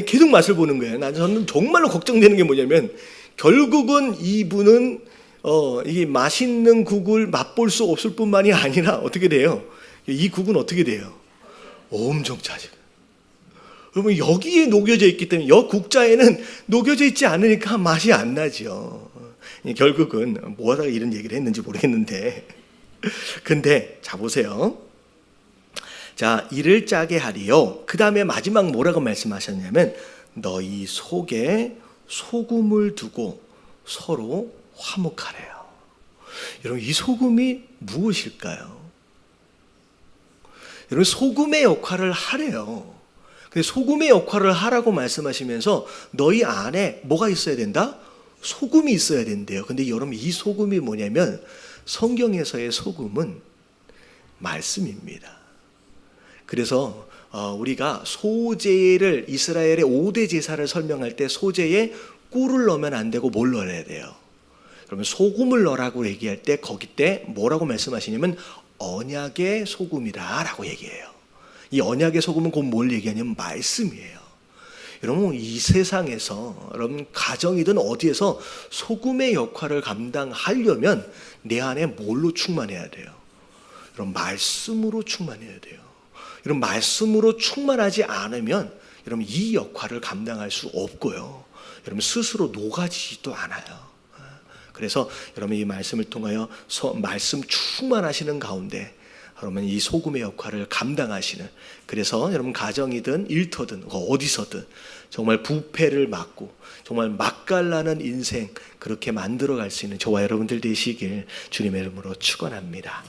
계속 맛을 보는 거예요. 저는 정말로 걱정되는 게 뭐냐면 결국은 이분은 이게 맛있는 국을 맛볼 수 없을 뿐만이 아니라 어떻게 돼요? 이 국은 어떻게 돼요? 엄청 짜지. 여러분 여기에 녹여져 있기 때문에 여 국자에는 녹여져 있지 않으니까 맛이 안 나죠. 결국은 뭐하다가 이런 얘기를 했는지 모르겠는데 근데 자 보세요. 자 이를 짜게 하리요. 그 다음에 마지막 뭐라고 말씀하셨냐면 너희 속에 소금을 두고 서로 화목하래요. 여러분 이 소금이 무엇일까요? 여러분 소금의 역할을 하래요. 근데 소금의 역할을 하라고 말씀하시면서 너희 안에 뭐가 있어야 된다? 소금이 있어야 된대요. 근데 여러분 이 소금이 뭐냐면 성경에서의 소금은 말씀입니다. 그래서 우리가 소제를 이스라엘의 5대 제사를 설명할 때 소제에 꿀을 넣으면 안 되고 뭘 넣어야 돼요? 그러면 소금을 넣으라고 얘기할 때 거기 때 뭐라고 말씀하시냐면 언약의 소금이다라고 얘기해요. 이 언약의 소금은 곧 뭘 얘기하냐면 말씀이에요. 여러분 이 세상에서 여러분 가정이든 어디에서 소금의 역할을 감당하려면 내 안에 뭘로 충만해야 돼요? 여러분 말씀으로 충만해야 돼요. 여러분 말씀으로 충만하지 않으면 여러분 이 역할을 감당할 수 없고요. 여러분 스스로 녹아지지도 않아요. 그래서 여러분 이 말씀을 통하여 말씀 충만하시는 가운데 여러분 이 소금의 역할을 감당하시는, 그래서 여러분 가정이든 일터든 어디서든 정말 부패를 막고 정말 맛깔나는 인생 그렇게 만들어갈 수 있는 저와 여러분들 되시길 주님의 이름으로 축원합니다.